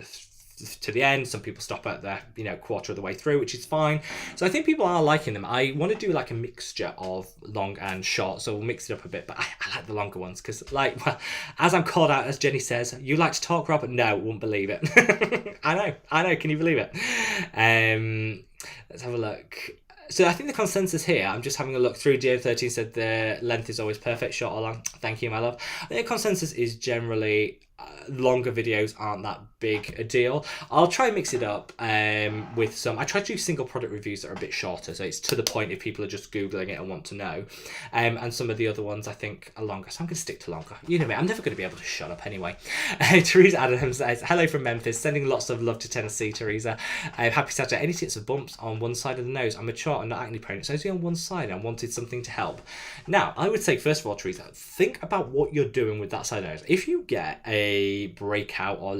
the end. Some people stop at the quarter of the way through, which is fine. So I think people are liking them. I want to do like a mixture of long and short, so we'll mix it up a bit, but I like the longer ones because, like, well, as I'm called out, as Jenny says, you like to talk, Robert? No, won't believe it. I know, can you believe it? Let's have a look. So I think the consensus here, I'm just having a look through. DO13 said the length is always perfect, short or long. Thank you, my love. I think the consensus is generally longer videos aren't that big a deal. I'll try and mix it up with some. I try to do single product reviews that are a bit shorter, so it's to the point if people are just Googling it and want to know. And some of the other ones I think are longer, so I'm going to stick to longer. You know me, I'm never going to be able to shut up anyway. Teresa Adams says, hello from Memphis, sending lots of love to Tennessee, Teresa. Happy Saturday. Any tips of bumps on one side of the nose? I'm mature and not acne prone, so it's only on one side. I wanted something to help. Now, I would say, first of all, Teresa, think about what you're doing with that side of the nose. If you get a breakout or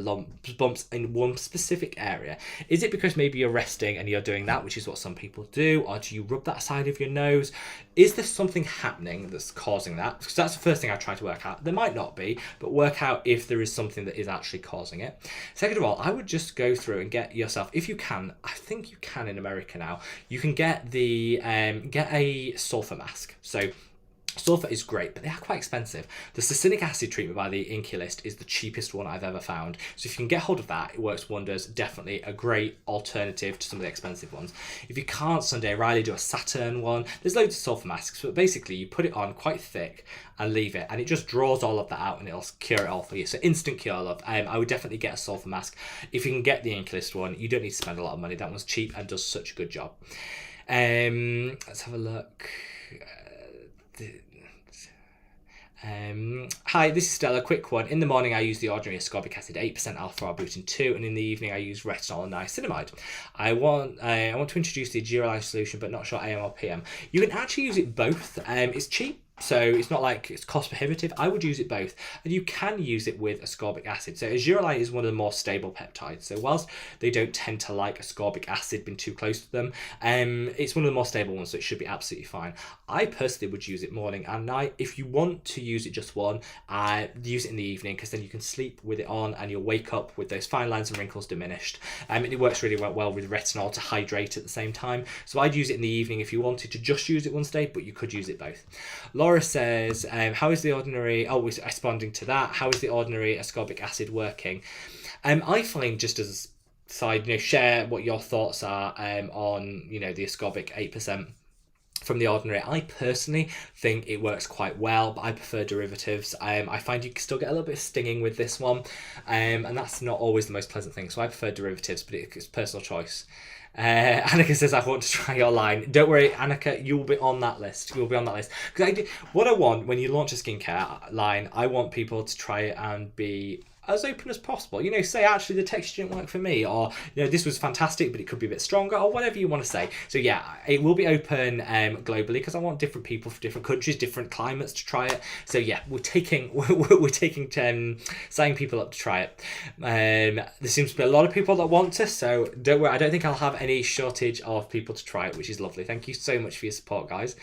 bumps in one specific area, is it because maybe you're resting and you're doing that, which is what some people do, or do you rub that side of your nose? Is there something happening that's causing that? Because that's the first thing I try to work out. There might not be, but work out if there is something that is actually causing it. Second of all, I would just go through and get yourself, if you can, I think you can in America now, you can get get a sulphur mask. So sulphur is great, but they are quite expensive. The succinic acid treatment by the Inculist is the cheapest one I've ever found. So if you can get hold of that, it works wonders. Definitely a great alternative to some of the expensive ones. If you can't, Sunday Riley do a Saturn one. There's loads of sulphur masks, but basically you put it on quite thick and leave it, and it just draws all of that out and it'll cure it all for you. So instant cure, love. I would definitely get a sulphur mask. If you can get the Inculist one, you don't need to spend a lot of money. That one's cheap and does such a good job. Let's have a look. Hi, this is Stella. Quick one. In the morning, I use the ordinary ascorbic acid, 8% alpha-arbutin 2, and in the evening, I use retinol and niacinamide. I want to introduce the Geoline solution, but not sure AM or PM. You can actually use it both. It's cheap. So it's not like it's cost prohibitive. I would use it both. And you can use it with ascorbic acid. So Azurolite is one of the more stable peptides. So whilst they don't tend to like ascorbic acid being too close to them, it's one of the more stable ones, so it should be absolutely fine. I personally would use it morning and night. If you want to use it just one, use it in the evening, because then you can sleep with it on and you'll wake up with those fine lines and wrinkles diminished. And it works really well with retinol to hydrate at the same time. So I'd use it in the evening if you wanted to just use it one day, but you could use it both. Laura says, how is the ordinary, we're responding to that, how is the ordinary ascorbic acid working? I find, just as a side, share what your thoughts are on, the ascorbic 8% from the ordinary. I personally think it works quite well, but I prefer derivatives. I find you can still get a little bit of stinging with this one, and that's not always the most pleasant thing, so I prefer derivatives, but it's personal choice. Annika says, I want to try your line. Don't worry, Annika, you'll be on that list. You'll be on that list. Because what I want when you launch a skincare line, I want people to try it and be as open as possible. You know, say actually the texture didn't work for me, or you know, this was fantastic but it could be a bit stronger, or whatever you want to say. So yeah, it will be open globally, because I want different people from different countries, different climates to try it. So yeah, we're taking signing people up to try it. There seems to be a lot of people that want to, so don't worry, I don't think I'll have any shortage of people to try it, which is lovely. Thank you so much for your support, guys.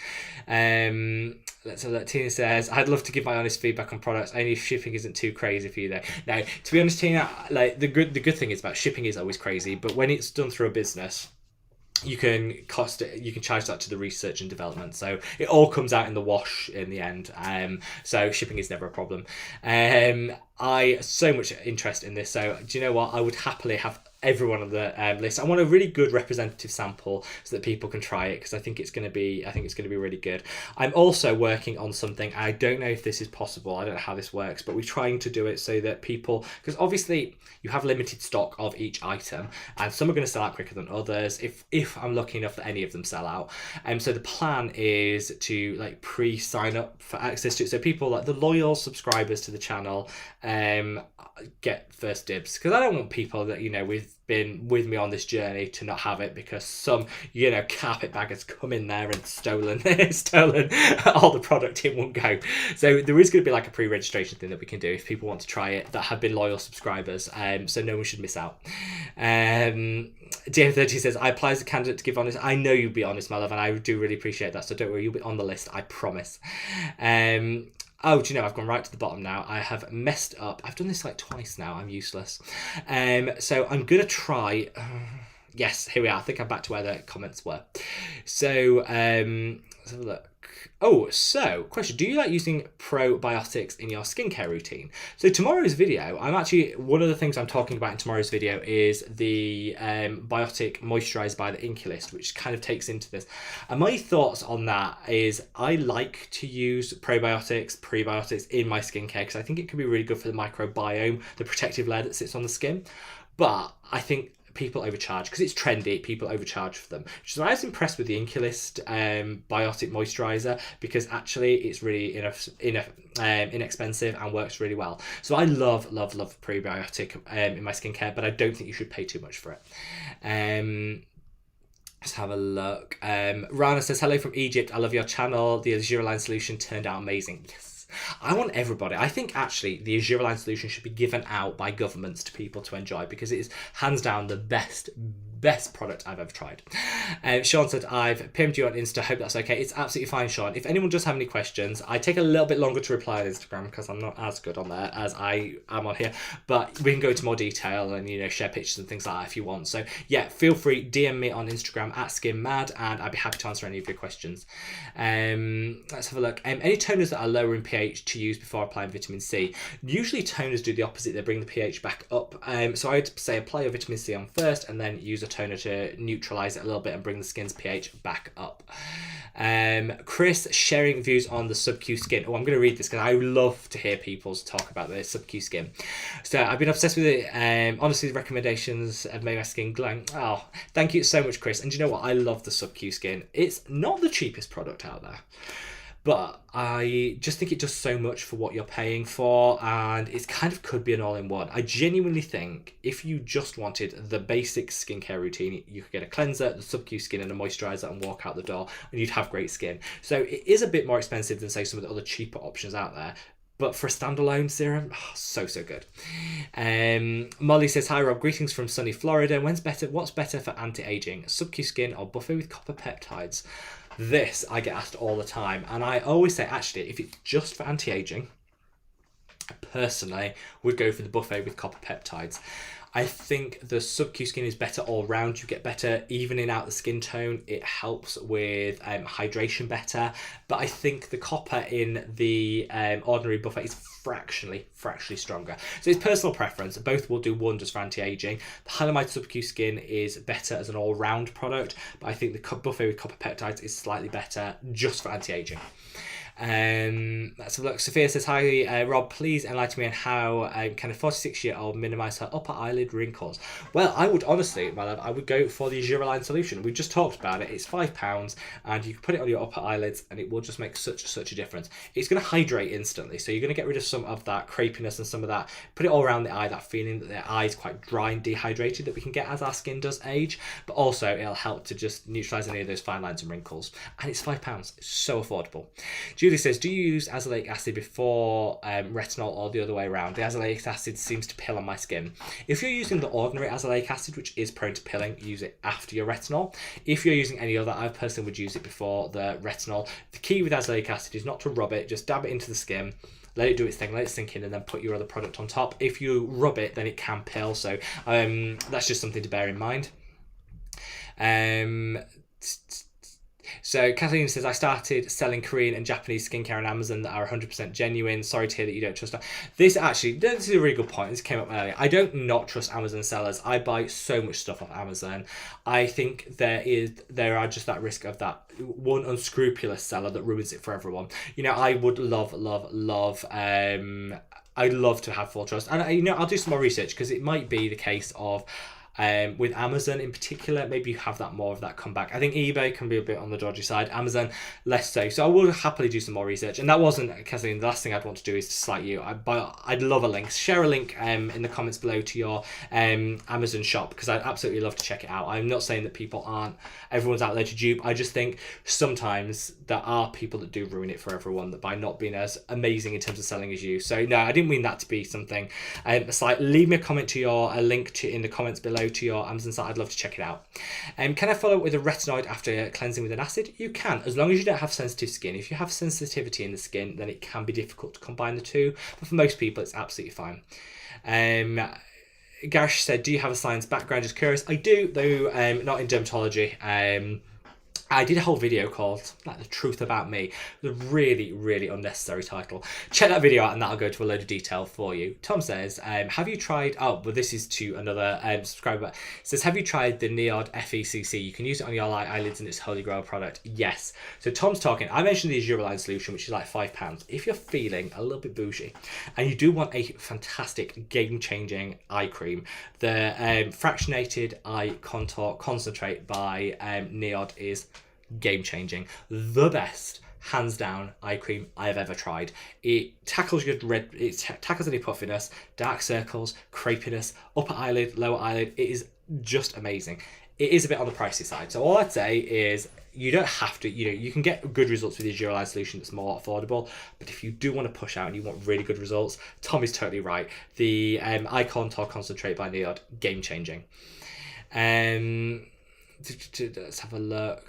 Let's have that. Tina says, I'd love to give my honest feedback on products, only if shipping isn't too crazy for you though. Now, to be honest, Tina, like the good thing is about shipping is always crazy, but when it's done through a business, you can charge that to the research and development, so it all comes out in the wash in the end. So shipping is never a problem. I so much interest in this, so do you know what, I would happily have everyone on the list. I want a really good representative sample so that people can try it, because I think it's going to be really good. I'm also working on something. I don't know if this is possible, I don't know how this works, but we're trying to do it so that people, because obviously you have limited stock of each item and some are going to sell out quicker than others, if I'm lucky enough that any of them sell out. So the plan is to like pre-sign up for access to it, so people like the loyal subscribers to the channel get first dibs, because I don't want people that, you know, we've been with me on this journey to not have it because some, you know, carpetbaggers come in there and stolen all the product in one go. So there is going to be like a pre-registration thing that we can do if people want to try it that have been loyal subscribers, so no one should miss out. DM30 says, I apply as a candidate to give honest. I know you'll be honest, my love, and I do really appreciate that, so don't worry, you'll be on the list, I promise. Oh, do you know, I've gone right to the bottom now. I have messed up. I've done this like twice now. I'm useless. So I'm going to try... yes, here we are. I think I'm back to where the comments were. So, let's have a look. Oh, so, question. Do you like using probiotics in your skincare routine? So tomorrow's video, one of the things I'm talking about in tomorrow's video is the Biotic Moisturizer by the Inculist, which kind of takes into this. And my thoughts on that is I like to use probiotics, prebiotics in my skincare because I think it can be really good for the microbiome, the protective layer that sits on the skin. But I think people overcharge because it's trendy. People overcharge for them, which is why I was impressed with the Inculist Biotic Moisturizer, because actually it's really inexpensive and works really well. So I love prebiotic in my skincare, but I don't think you should pay too much for it. Let's have a look. Rana says, hello from Egypt. I love your channel. The Azure Line solution turned out amazing. Yes. I want everybody. I think actually the Azure Line solution should be given out by governments to people to enjoy, because it is hands down the best product I've ever tried. Sean said, I've PM'd you on Insta, hope that's okay. It's absolutely fine, Sean. If anyone does have any questions, I take a little bit longer to reply on Instagram because I'm not as good on there as I am on here, but we can go into more detail and, you know, share pictures and things like that if you want. So yeah, feel free, DM me on Instagram at SkinMad and I'd be happy to answer any of your questions. Let's have a look. Any toners that are lower in pH to use before applying vitamin C? Usually toners do the opposite, they bring the pH back up. So I'd say apply your vitamin C on first and then use a toner to neutralize it a little bit and bring the skin's pH back up. Chris sharing views on the Subcu skin. Oh, I'm going to read this because I love to hear people's talk about the Subcu skin. So I've been obsessed with it. Honestly, the recommendations have made my skin glowing. Oh, thank you so much, Chris. And you know what? I love the Subcu skin. It's not the cheapest product out there, but I just think it does so much for what you're paying for, and it kind of could be an all-in-one. I genuinely think if you just wanted the basic skincare routine, you could get a cleanser, the Subcu skin and a moisturizer and walk out the door and you'd have great skin. So it is a bit more expensive than, say, some of the other cheaper options out there. But for a standalone serum, oh, so good. Molly says, hi Rob, greetings from sunny Florida. What's better for anti-aging, Subcu skin or buffet with copper peptides? This I get asked all the time, and I always say, actually, if it's just for anti-aging, I personally would go for the buffet with copper peptides. I think the Subcu skin is better all round. You get better evening out the skin tone. It helps with hydration better. But I think the copper in the ordinary buffet is fractionally stronger. So it's personal preference. Both will do wonders for anti-aging. The Hylamide Subcu skin is better as an all-round product, but I think the buffet with copper peptides is slightly better just for anti-aging. Let's have a look. Sophia says, hi, Rob, please enlighten me on how can a 46-year-old minimise her upper eyelid wrinkles? Well, I would honestly, my love, I would go for the Duraline solution. We just talked about it. It's £5 and you can put it on your upper eyelids and it will just make such a difference. It's going to hydrate instantly. So you're going to get rid of some of that crepiness and some of that, put it all around the eye, that feeling that the eye is quite dry and dehydrated that we can get as our skin does age. But also it'll help to just neutralise any of those fine lines and wrinkles. And it's £5. It's so affordable. Julie says, do you use azelaic acid before retinol or the other way around? The azelaic acid seems to pill on my skin. If you're using the ordinary azelaic acid, which is prone to pilling, use it after your retinol. If you're using any other, I personally would use it before the retinol. The key with azelaic acid is not to rub it, just dab it into the skin, let it do its thing, let it sink in, and then put your other product on top. If you rub it, then it can pill, so that's just something to bear in mind. So Kathleen says, I started selling Korean and Japanese skincare on Amazon that are 100% genuine. Sorry to hear that you don't trust them. This is a really good point. This came up earlier. I don't not trust Amazon sellers. I buy so much stuff off Amazon. I think there are just that risk of that one unscrupulous seller that ruins it for everyone. You know, I would love I'd love to have full trust. And you know, I'll do some more research because it might be the case of with Amazon in particular, maybe you have that more of that comeback. I think eBay can be a bit on the dodgy side, Amazon less so. So I will happily do some more research. And that wasn't, Kathleen, the last thing I'd want to do is to slight you. I'd love a link. Share a link in the comments below to your Amazon shop because I'd absolutely love to check it out. I'm not saying that everyone's out there to dupe. I just think sometimes there are people that do ruin it for everyone that by not being as amazing in terms of selling as you. So no, I didn't mean that to be something slight. Leave me a comment to a link in the comments below to your Amazon site. I'd love to check it out. Can I follow up with a retinoid after cleansing with an acid? You can, as long as you don't have sensitive skin. If you have sensitivity in the skin, then it can be difficult to combine the two, but for most people it's absolutely fine. Garish said, do you have a science background? Just curious. I do, though not in dermatology. I did a whole video called The Truth About Me. The really, really unnecessary title. Check that video out and that'll go to a load of detail for you. Tom says, have you tried... Oh, well, this is to another subscriber. It says, have you tried the Neod FECC? You can use it on your eyelids and it's Holy Grail product. Yes. So Tom's talking. I mentioned the Duraline solution, which is like £5. If you're feeling a little bit bougie and you do want a fantastic game-changing eye cream, the Fractionated Eye Contour Concentrate by Neod is game-changing. The best, hands down, eye cream I've ever tried. It tackles tackles any puffiness, dark circles, crepiness, upper eyelid, lower eyelid. It is just amazing. It is a bit on the pricey side. So all I'd say is you don't have to, you can get good results with your Duraline solution that's more affordable. But if you do want to push out and you want really good results, Tom is totally right. The Eye Contour Concentrate by Neod, game-changing. Let's have a look.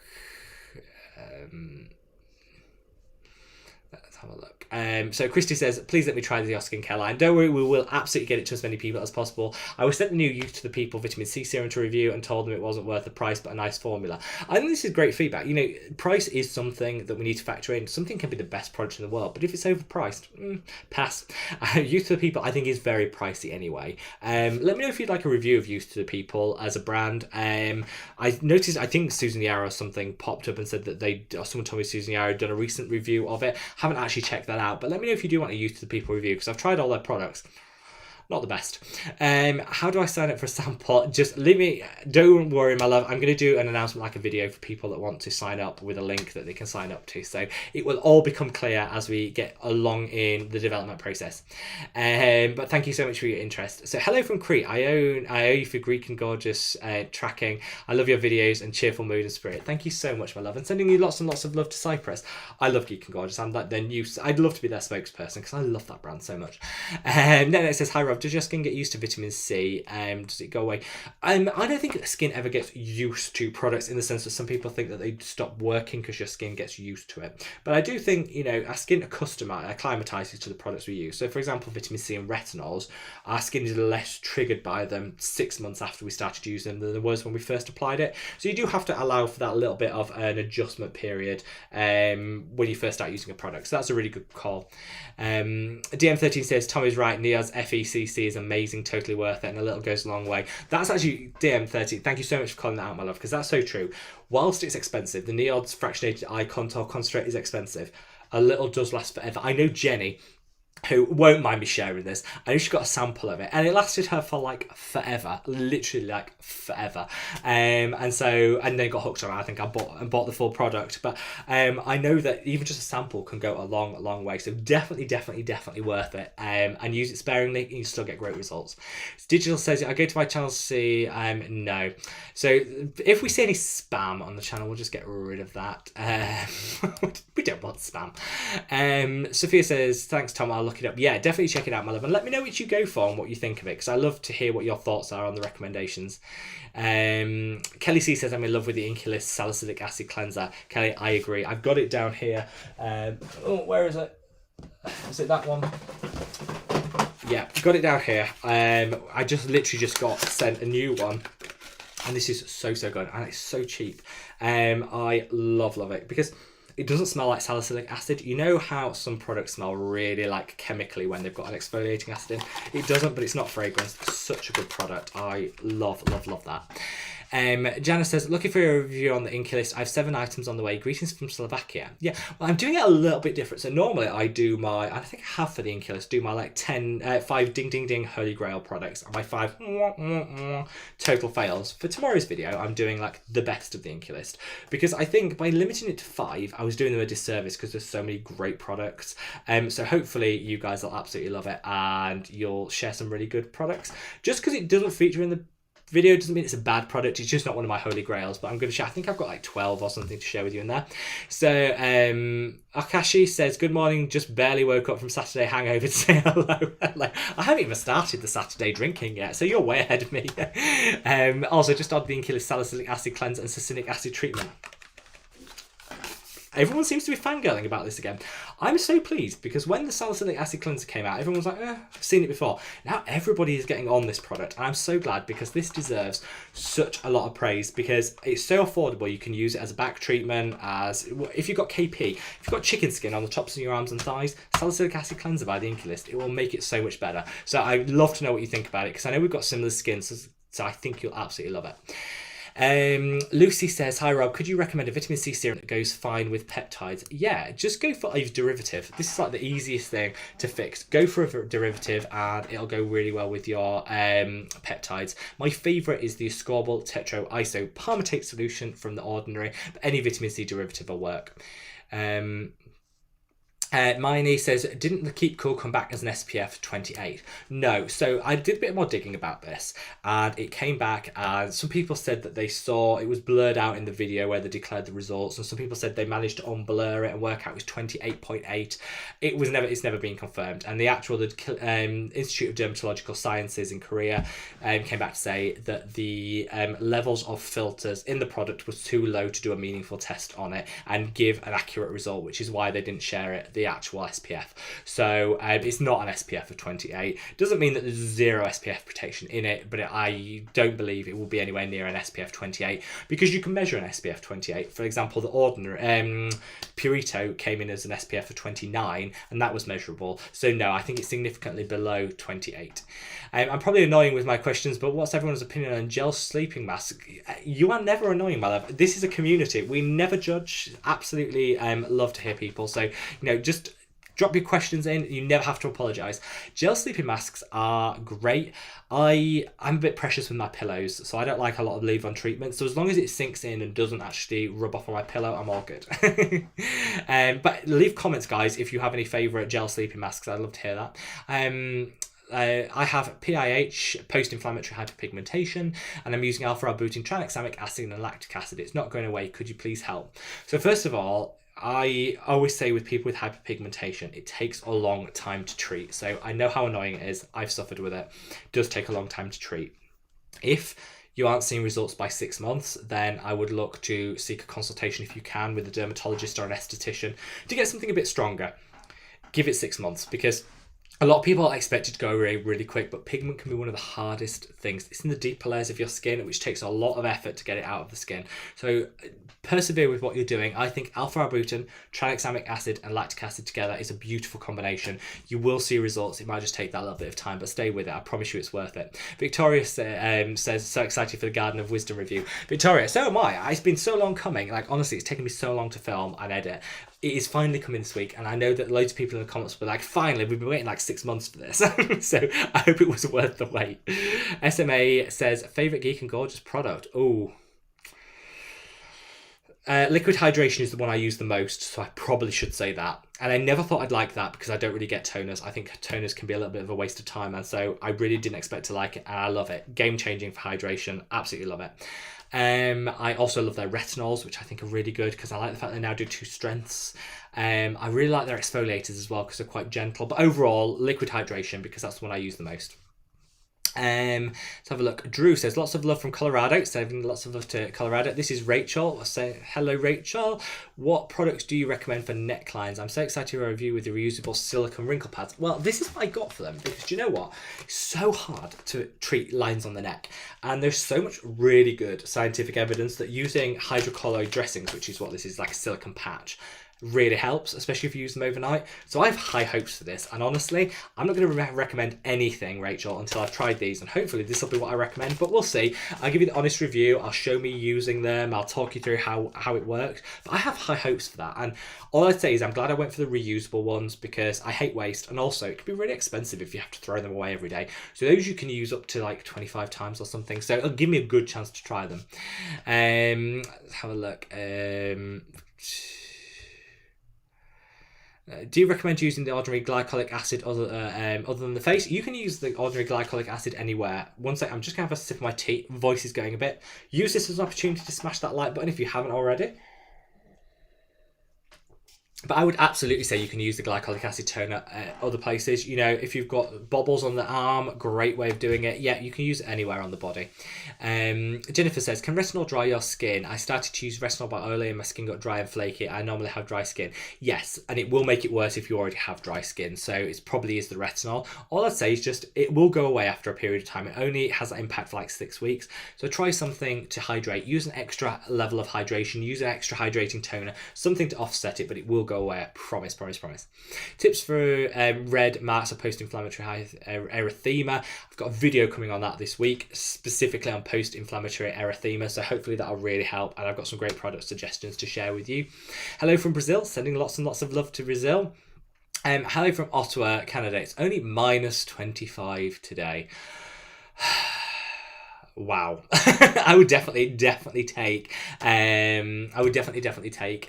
Let's have a look. So Christy says, please let me try the skincare line. Don't worry, we will absolutely get it to as many people as possible. I was sent the new Youth to the People vitamin C serum to review and told them it wasn't worth the price, but a nice formula. I think this is great feedback. You know, price is something that we need to factor in. Something can be the best product in the world, but if it's overpriced, pass. Youth to the People, I think, is very pricey anyway. Let me know if you'd like a review of Youth to the People as a brand. I noticed, I think Susan Yarrow or something popped up and said that someone told me Susan Yarrow had done a recent review of it. Haven't actually checked that out, but let me know if you do want a Youth to the People review because I've tried all their products. Not the best. How do I sign up for a sample? Just leave me, don't worry, my love. I'm going to do an announcement, like a video, for people that want to sign up with a link that they can sign up to. So it will all become clear as we get along in the development process. But thank you so much for your interest. So hello from Crete. I owe you for Greek and Gorgeous tracking. I love your videos and cheerful mood and spirit. Thank you so much, my love. And sending you lots and lots of love to Cyprus. I love Geek and Gorgeous. I'm like their new. I'd love to be their spokesperson because I love that brand so much. Then it says, hi Rob, does your skin get used to vitamin C? Does it go away? I don't think skin ever gets used to products in the sense that some people think that they stop working because your skin gets used to it. But I do think, you know, our skin acclimatizes to the products we use. So for example, vitamin C and retinols, our skin is less triggered by them 6 months after we started using them than it was when we first applied it. So you do have to allow for that little bit of an adjustment period when you first start using a product. So that's a really good call. DM13 says, Tom is right, Neod's FECC is amazing, totally worth it, and a little goes a long way. That's actually, DM13, thank you so much for calling that out, my love, because that's so true. Whilst it's expensive, the Neod's Fractionated Eye Contour Concentrate is expensive. a little does last forever. I know Jenny, who won't mind me sharing this, I know she got a sample of it and it lasted her for like forever, literally like forever, and then got hooked on it. I think I bought the full product, but I know that even just a sample can go a long way, so definitely worth it, and use it sparingly and you still get great results. Digital says, I go to my channel to see, no, so if we see any spam on the channel, we'll just get rid of that. We don't want spam. Sophia says, thanks Tom, I'll look it up. Yeah, definitely check it out, my love, and let me know which you go for and what you think of it, because I love to hear what your thoughts are on the recommendations. Kelly C says, I'm in love with the Inculus Salicylic Acid Cleanser. Kelly, I agree. I've got it down here. Where is it? Is it that one? Yeah, got it down here. I just literally got sent a new one, and this is so good, and it's so cheap. I love it because it doesn't smell like salicylic acid. You know how some products smell really like chemically when they've got an exfoliating acid in? It doesn't, but it's not fragrance. It's such a good product. I love that. Jana says, looking for a review on the Inculus. I have 7 items on the way. Greetings from Slovakia. Yeah, well, I'm doing it a little bit different. So normally I do my, I think I have for the Inculus, do my like 5 ding holy grail products and my 5 total fails. For tomorrow's video, I'm doing like the best of the Inculus, because I think by limiting it to 5, I was doing them a disservice because there's so many great products. So hopefully you guys will absolutely love it and you'll share some really good products. Just because it doesn't feature in the video doesn't mean it's a bad product. It's just not one of my holy grails, but I'm going to share. I think I've got like 12 or something to share with you in there. So Akashi says, good morning, just barely woke up from Saturday hangover to say hello. Like, I haven't even started the Saturday drinking yet, so you're way ahead of me. Also just on the Inculus Salicylic Acid Cleanser and Succinic Acid Treatment. Everyone seems to be fangirling about this again. I'm so pleased because when the Salicylic Acid Cleanser came out, everyone was like, I've seen it before. Now everybody is getting on this product. And I'm so glad because this deserves such a lot of praise because it's so affordable. You can use it as a back treatment, as if you've got KP, if you've got chicken skin on the tops of your arms and thighs, Salicylic Acid Cleanser by the Inculus, it will make it so much better. So I'd love to know what you think about it because I know we've got similar skin, so I think you'll absolutely love it. Lucy says, hi Rob, could you recommend a vitamin C serum that goes fine with peptides? Yeah, just go for a derivative. This is like the easiest thing to fix. Go for a derivative and it'll go really well with your peptides. My favourite is the Ascorbic Tetra Iso Palmitate solution from The Ordinary, but any vitamin C derivative will work. Miney says, didn't the Keep Cool come back as an SPF 28? No, so I did a bit more digging about this and it came back and some people said that they saw it was blurred out in the video where they declared the results, and some people said they managed to unblur it and work out it was 28.8. It's never been confirmed, and the Institute of Dermatological Sciences in Korea came back to say that the levels of filters in the product was too low to do a meaningful test on it and give an accurate result, which is why they didn't share it, the actual SPF. So it's not an SPF of 28. Doesn't mean that there's zero SPF protection in it, but I don't believe it will be anywhere near an SPF 28 because you can measure an SPF 28. For example, the Ordinary Purito came in as an SPF of 29 and that was measurable. So no, I think it's significantly below 28. I'm probably annoying with my questions, but what's everyone's opinion on gel sleeping mask? You are never annoying, my love. This is a community. We never judge. Absolutely love to hear people. So, just drop your questions in. You never have to apologise. Gel sleeping masks are great. I'm a bit precious with my pillows, so I don't like a lot of leave-on treatment. So as long as it sinks in and doesn't actually rub off on my pillow, I'm all good. But leave comments, guys, if you have any favourite gel sleeping masks. I'd love to hear that. I have PIH, post-inflammatory hyperpigmentation, and I'm using alpha-arbutin, tranexamic acid, and lactic acid. It's not going away. Could you please help? So first of all, I always say with people with hyperpigmentation, it takes a long time to treat. So I know how annoying it is. I've suffered with it. It does take a long time to treat. If you aren't seeing results by 6 months, then I would look to seek a consultation if you can with a dermatologist or an esthetician to get something a bit stronger. Give it 6 months because a lot of people expect it to go away really quick, but pigment can be one of the hardest things. It's in the deeper layers of your skin, which takes a lot of effort to get it out of the skin. So persevere with what you're doing. I think alpha-arbutin, tranexamic acid, and lactic acid together is a beautiful combination. You will see results. It might just take that little bit of time, but stay with it. I promise you it's worth it. Victoria says, so excited for the Garden of Wisdom review. Victoria, so am I. It's been so long coming. Like, honestly, it's taken me so long to film and edit. it is finally coming this week, and I know that loads of people in the comments were like, finally, we've been waiting like 6 months for this. So I hope it was worth the wait. SMA says, favourite Geek and Gorgeous product? Oh, liquid hydration is the one I use the most, so I probably should say that. And I never thought I'd like that because I don't really get toners. I think toners can be a little bit of a waste of time, and so I really didn't expect to like it, and I love it. Game changing for hydration, absolutely love it. I also love their retinols, which I think are really good because I like the fact they now do 2 strengths. I really like their exfoliators as well because they're quite gentle. But overall, liquid hydration because that's the one I use the most. Let's have a look. Drew says, lots of love from Colorado. Sending lots of love to Colorado. This is Rachel. I'll say hello, Rachel. What products do you recommend for necklines? I'm so excited to review with the reusable silicone wrinkle pads. Well, this is what I got for them because do you know what? It's so hard to treat lines on the neck, and there's so much really good scientific evidence that using hydrocolloid dressings, which is what this is, like a silicone patch, really helps, especially if you use them overnight. So I have high hopes for this, and honestly, I'm not going to recommend anything, Rachel, until I've tried these, and hopefully this will be what I recommend, but we'll see. I'll give you the honest review, I'll show me using them, I'll talk you through how it works, but I have high hopes for that. And all I'd say is I'm glad I went for the reusable ones because I hate waste, and also it can be really expensive if you have to throw them away every day. So those you can use up to like 25 times or something, so it'll give me a good chance to try them. Let's have a look. Do you recommend using the ordinary glycolic acid other than the face? You can use the ordinary glycolic acid anywhere. One sec, I'm just going to have a sip of my tea. Voice is going a bit. Use this as an opportunity to smash that like button if you haven't already. But I would absolutely say you can use the glycolic acid toner at other places. You know, if you've got bobbles on the arm, great way of doing it. Yeah, you can use it anywhere on the body. Jennifer says, can retinol dry your skin? I started to use retinol by oily and my skin got dry and flaky. I normally have dry skin. Yes, and it will make it worse if you already have dry skin. So it probably is the retinol. All I'd say is just, it will go away after a period of time. It only has that impact for like 6 weeks. So try something to hydrate. Use an extra level of hydration. Use an extra hydrating toner. Something to offset it, but it will go away. I promise. Tips for red marks of post-inflammatory erythema. I've got a video coming on that this week, specifically on post-inflammatory erythema, so hopefully that'll really help, and I've got some great product suggestions to share with you. Hello from Brazil, sending lots and lots of love to Brazil. Hello from Ottawa, Canada. It's only -25 today. Wow. I would definitely take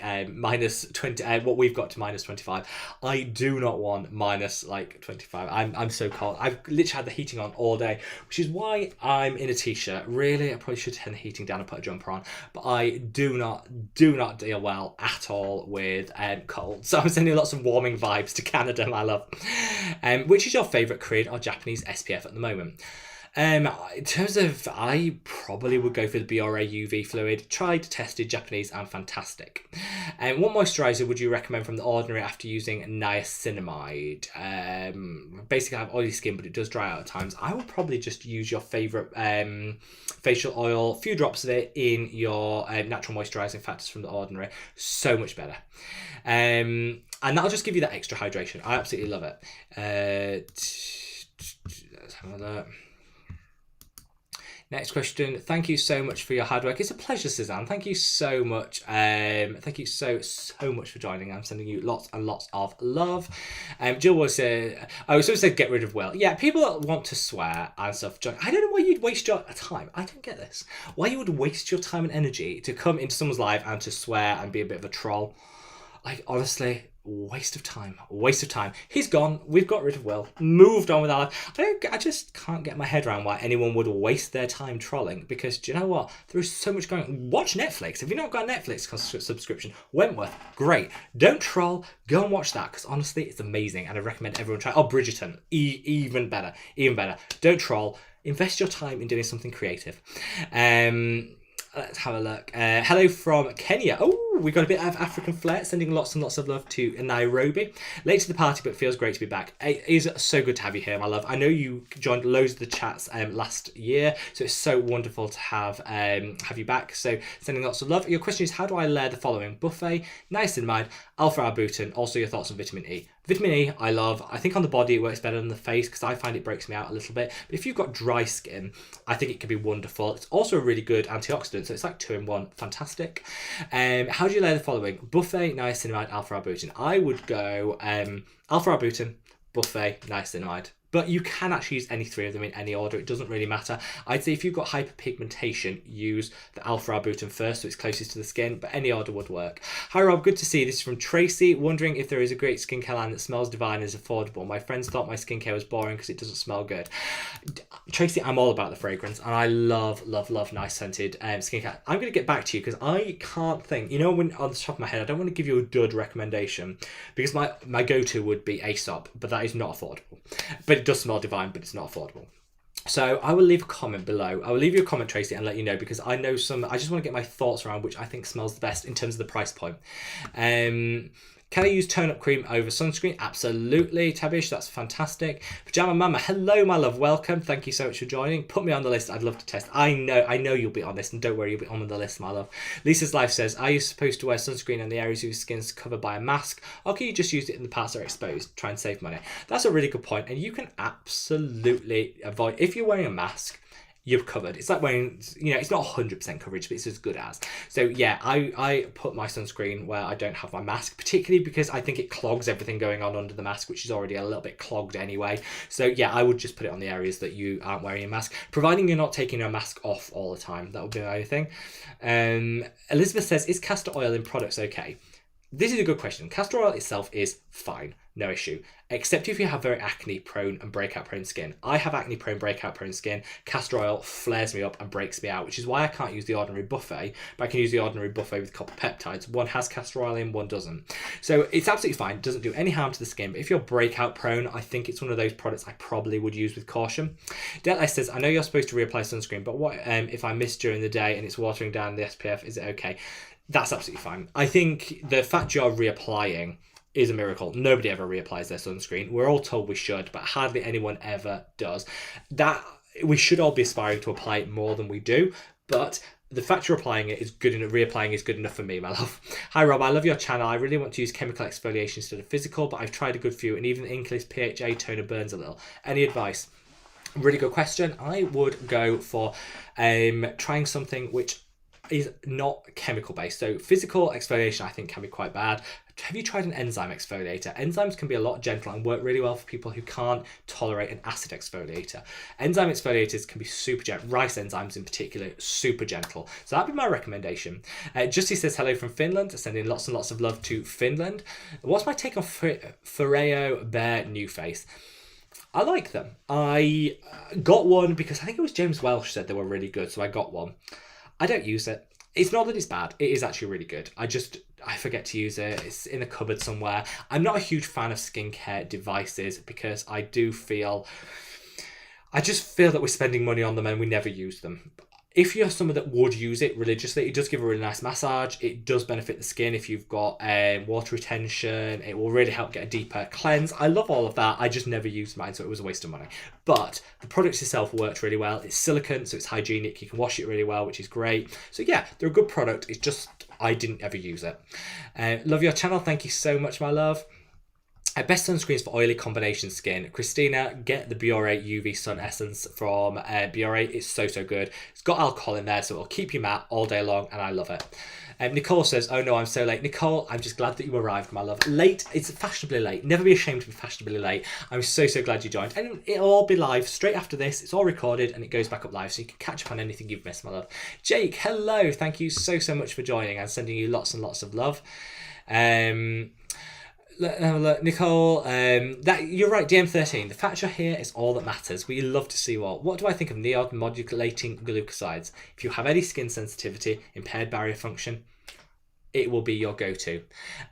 -20 what we've got to -25. I do not want minus like 25. I'm so cold. I've literally had the heating on all day, which is why I'm in a t-shirt. Really, I probably should turn the heating down and put a jumper on, but I do not deal well at all with cold. So I'm sending lots of warming vibes to Canada, my love. Which is your favourite Korean or Japanese SPF at the moment? In terms of, I probably would go for the BRA UV fluid. Tried, tested, Japanese, and fantastic. What moisturiser would you recommend from The Ordinary after using niacinamide? Basically, I have oily skin, but it does dry out at times. I would probably just use your favourite facial oil, a few drops of it in your natural moisturising factors from The Ordinary. So much better. And that'll just give you that extra hydration. I absolutely love it. Let's have a look. Next question. Thank you so much for your hard work. It's a pleasure, Suzanne. Thank you so much. Thank you so much for joining. I'm sending you lots and lots of love. Jill was said get rid of Will. Yeah, people that want to swear and stuff. I don't know why you'd waste your time. I don't get this. Why you would waste your time and energy to come into someone's life and to swear and be a bit of a troll. Like, honestly, waste of time. He's gone. We've got rid of Will. Moved on with our life. I just can't get my head around why anyone would waste their time trolling, because do you know what? There is so much going on. Watch Netflix. If you've not got a Netflix subscription, Wentworth, great. Don't troll. Go and watch that, because honestly, it's amazing, and I recommend everyone try. Oh, Bridgerton, even better. Don't troll. Invest your time in doing something creative. Let's have a look. Hello from Kenya. Oh, we got a bit of African flair. Sending lots and lots of love to Nairobi. Late to the party, but feels great to be back. It is so good to have you here, my love. I know you joined loads of the chats last year, so it's so wonderful to have you back. So sending lots of love. Your question is, how do I layer the following? Buffet, niacinamide, alpha-arbutin. Also your thoughts on vitamin E. Vitamin E, I love. I think on the body it works better than the face because I find it breaks me out a little bit. But if you've got dry skin, I think it can be wonderful. It's also a really good antioxidant, so it's like 2 in 1. Fantastic. How do you layer the following? Buffet, niacinamide, alpha-arbutin. I would go alpha-arbutin, buffet, niacinamide. But you can actually use any three of them in any order. It doesn't really matter. I'd say if you've got hyperpigmentation, use the alpha-arbutin first so it's closest to the skin, but any order would work. Hi Rob, good to see you. This is from Tracy, wondering if there is a great skincare line that smells divine and is affordable. My friends thought my skincare was boring because it doesn't smell good. Tracy, I'm all about the fragrance, and I love nice scented skincare. I'm going to get back to you because I can't think, when on the top of my head, I don't want to give you a dud recommendation because my go-to would be Aesop, but that is not affordable. But it does smell divine, but it's not affordable. So I will leave a comment below. I will leave you a comment, Tracy, and let you know, because I know I just want to get my thoughts around which I think smells the best in terms of the price point. Can I use tone-up cream over sunscreen? Absolutely, Tabish, that's fantastic. Pajama Mama, hello, my love, welcome. Thank you so much for joining. Put me on the list, I'd love to test. I know you'll be on this, and don't worry, you'll be on the list, my love. Lisa's Life says, are you supposed to wear sunscreen in the areas of your skin's covered by a mask? Or can you just use it in the parts that are exposed? Try and save money. That's a really good point, and you can absolutely avoid, if you're wearing a mask, you're covered. It's like wearing, it's not 100% coverage, but it's as good as. So yeah, I put my sunscreen where I don't have my mask, particularly because I think it clogs everything going on under the mask, which is already a little bit clogged anyway. So yeah, I would just put it on the areas that you aren't wearing a mask, providing you're not taking your mask off all the time. That would be my only thing. Elizabeth says, is castor oil in products okay? This is a good question. Castor oil itself is fine, no issue, except if you have very acne prone and breakout prone skin. I have acne prone, breakout prone skin. Castor oil flares me up and breaks me out, which is why I can't use the ordinary buffet, but I can use the ordinary buffet with copper peptides. One has castor oil in, one doesn't. So it's absolutely fine. It doesn't do any harm to the skin, but if you're breakout prone, I think it's one of those products I probably would use with caution. Detlef says, I know you're supposed to reapply sunscreen, but what if I miss during the day and it's watering down the SPF, is it okay? That's absolutely fine. I think the fact you're reapplying is a miracle. Nobody ever reapplies their sunscreen. We're all told we should, but hardly anyone ever does. That we should all be aspiring to apply it more than we do, but the fact you're applying it is good enough. Reapplying is good enough for me, my love. Hi Rob, I love your channel. I really want to use chemical exfoliation instead of physical, but I've tried a good few, and even the inkless PHA toner burns a little. Any advice? Really good question. I would go for trying something which is not chemical based. So physical exfoliation I think can be quite bad. Have you tried an enzyme exfoliator? Enzymes can be a lot gentler and work really well for people who can't tolerate an acid exfoliator. Enzyme exfoliators can be super gentle. Rice enzymes in particular, super gentle. So that'd be my recommendation. Justy says hello from Finland, sending lots and lots of love to Finland. What's my take on Foreo Bare New Face? I like them. I got one because I think it was James Welsh said they were really good, so I got one. I don't use it. It's not that it's bad. It is actually really good. I forget to use it. It's in a cupboard somewhere. I'm not a huge fan of skincare devices because I just feel that we're spending money on them and we never use them. If you're someone that would use it religiously, it does give a really nice massage. It does benefit the skin if you've got water retention. It will really help get a deeper cleanse. I love all of that. I just never used mine, so it was a waste of money. But the product itself works really well. It's silicone, so it's hygienic. You can wash it really well, which is great. So yeah, they're a good product. It's just I didn't ever use it. Love your channel. Thank you so much, my love. Best sunscreens for oily combination skin. Christina, get the Biore UV Sun Essence from Biore. It's so good. It's got alcohol in there, so it'll keep you matte all day long, and I love it. Nicole says, oh no, I'm so late. Nicole, I'm just glad that you arrived, my love. Late, it's fashionably late. Never be ashamed to be fashionably late. I'm so glad you joined. And it'll all be live straight after this. It's all recorded and it goes back up live, so you can catch up on anything you've missed, my love. Jake, hello. Thank you so much for joining. I'm sending you lots and lots of love. Nicole, that you're right, DM13. The fact you're here is all that matters. We love to see you all. What do I think of neon modulating glucosides? If you have any skin sensitivity, impaired barrier function, it will be your go-to.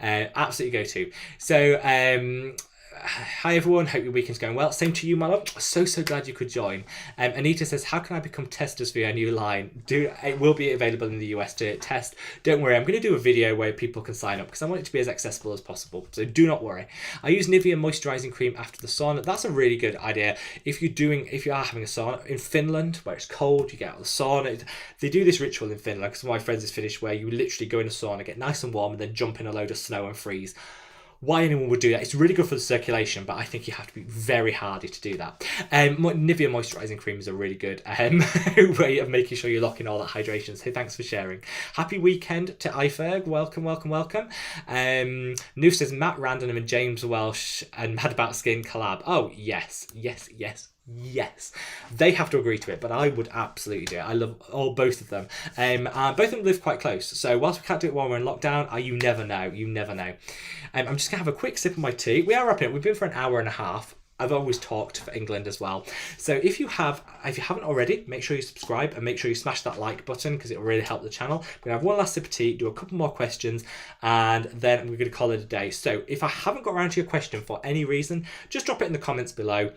Absolutely go-to. So, hi everyone, hope your weekend's going well. Same to you, my love. So glad you could join. Anita says, how can I become testers for your new line? It will be available in the US to test. Don't worry, I'm going to do a video where people can sign up because I want it to be as accessible as possible, so do not worry. I use Nivea moisturizing cream after the sauna. That's a really good idea. If you are having a sauna in Finland where it's cold, you get out of the sauna. They do this ritual in Finland because my friends is Finnish, where you literally go in a sauna, get nice and warm, and then jump in a load of snow and freeze. why anyone would do that. It's really good for the circulation, but I think you have to be very hardy to do that. Nivea moisturising cream is a really good way of making sure you're locking all that hydration. So thanks for sharing. Happy weekend to iFerg. Welcome, welcome, welcome. Noof says Matt Random and James Welsh and Mad About Skin collab. Oh, yes, yes, yes. Yes, they have to agree to it, but I would absolutely do it. I love both of them. Both of them live quite close, so whilst we can't do it while we're in lockdown, you never know. You never know. I'm just gonna have a quick sip of my tea. We are wrapping up. We've been for an hour and a half. I've always talked for England as well. So if you haven't already, make sure you subscribe and make sure you smash that like button because it will really help the channel. We're gonna have one last sip of tea, do a couple more questions, and then we're gonna call it a day. So if I haven't got around to your question for any reason, just drop it in the comments below.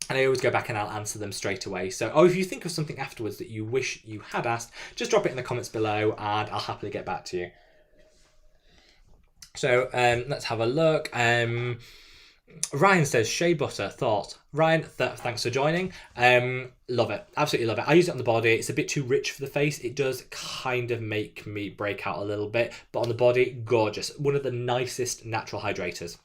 And I always go back and I'll answer them straight away. So, if you think of something afterwards that you wish you had asked, just drop it in the comments below and I'll happily get back to you. So, let's have a look. Ryan says, shea butter, thought. Ryan, thanks for joining. Love it. Absolutely love it. I use it on the body. It's a bit too rich for the face. It does kind of make me break out a little bit. But on the body, gorgeous. One of the nicest natural hydrators.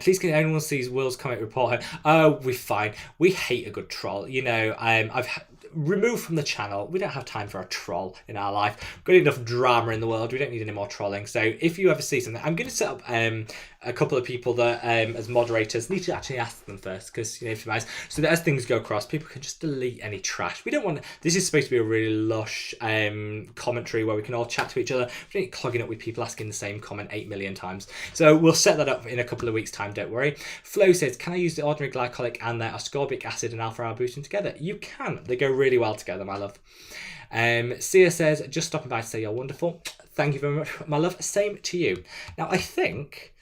Please can anyone see Will's comment report her? Oh, we're fine. We hate a good troll. You know, I've removed from the channel. We don't have time for a troll in our life. We've got enough drama in the world. We don't need any more trolling. So if you ever see something, I'm going to set up a couple of people that as moderators need to actually ask them first because, you know, if you guys, so that as things go across, people can just delete any trash. We don't want, this is supposed to be a really lush commentary where we can all chat to each other. We don't need clogging up with people asking the same comment 8 million times. So we'll set that up in a couple of weeks time, don't worry. Flo says, can I use the ordinary glycolic and their ascorbic acid and alpha arbutin together? You can. They go really well together, my love. Sia says, just stopping by to say you're wonderful. Thank you very much, my love. Same to you. Now, I think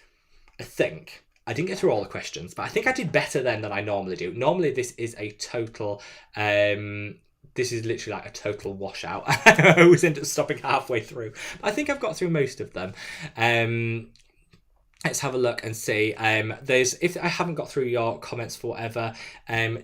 I didn't get through all the questions, but I think I did better then than I normally do. Normally, this is a total, this is literally like a total washout. I always end up stopping halfway through. But I think I've got through most of them. Let's have a look and see. If I haven't got through your comments for whatever,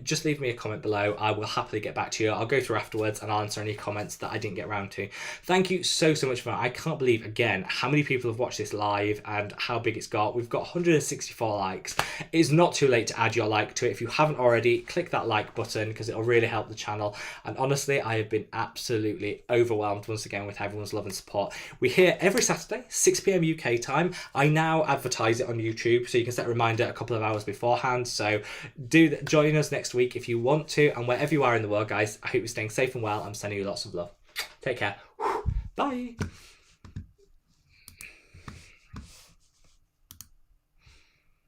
just leave me a comment below. I will happily get back to you. I'll go through afterwards and I'll answer any comments that I didn't get around to. Thank you so much for that. I can't believe, again, how many people have watched this live and how big it's got. We've got 164 likes. It's not too late to add your like to it. If you haven't already, click that like button because it'll really help the channel. And honestly, I have been absolutely overwhelmed once again with everyone's love and support. We're here every Saturday, 6 PM UK time. I now advertise it on YouTube, so you can set a reminder a couple of hours beforehand. So join us next week if you want to, and wherever you are in the world, guys, I hope you're staying safe and well. I'm sending you lots of love. Take care. Bye.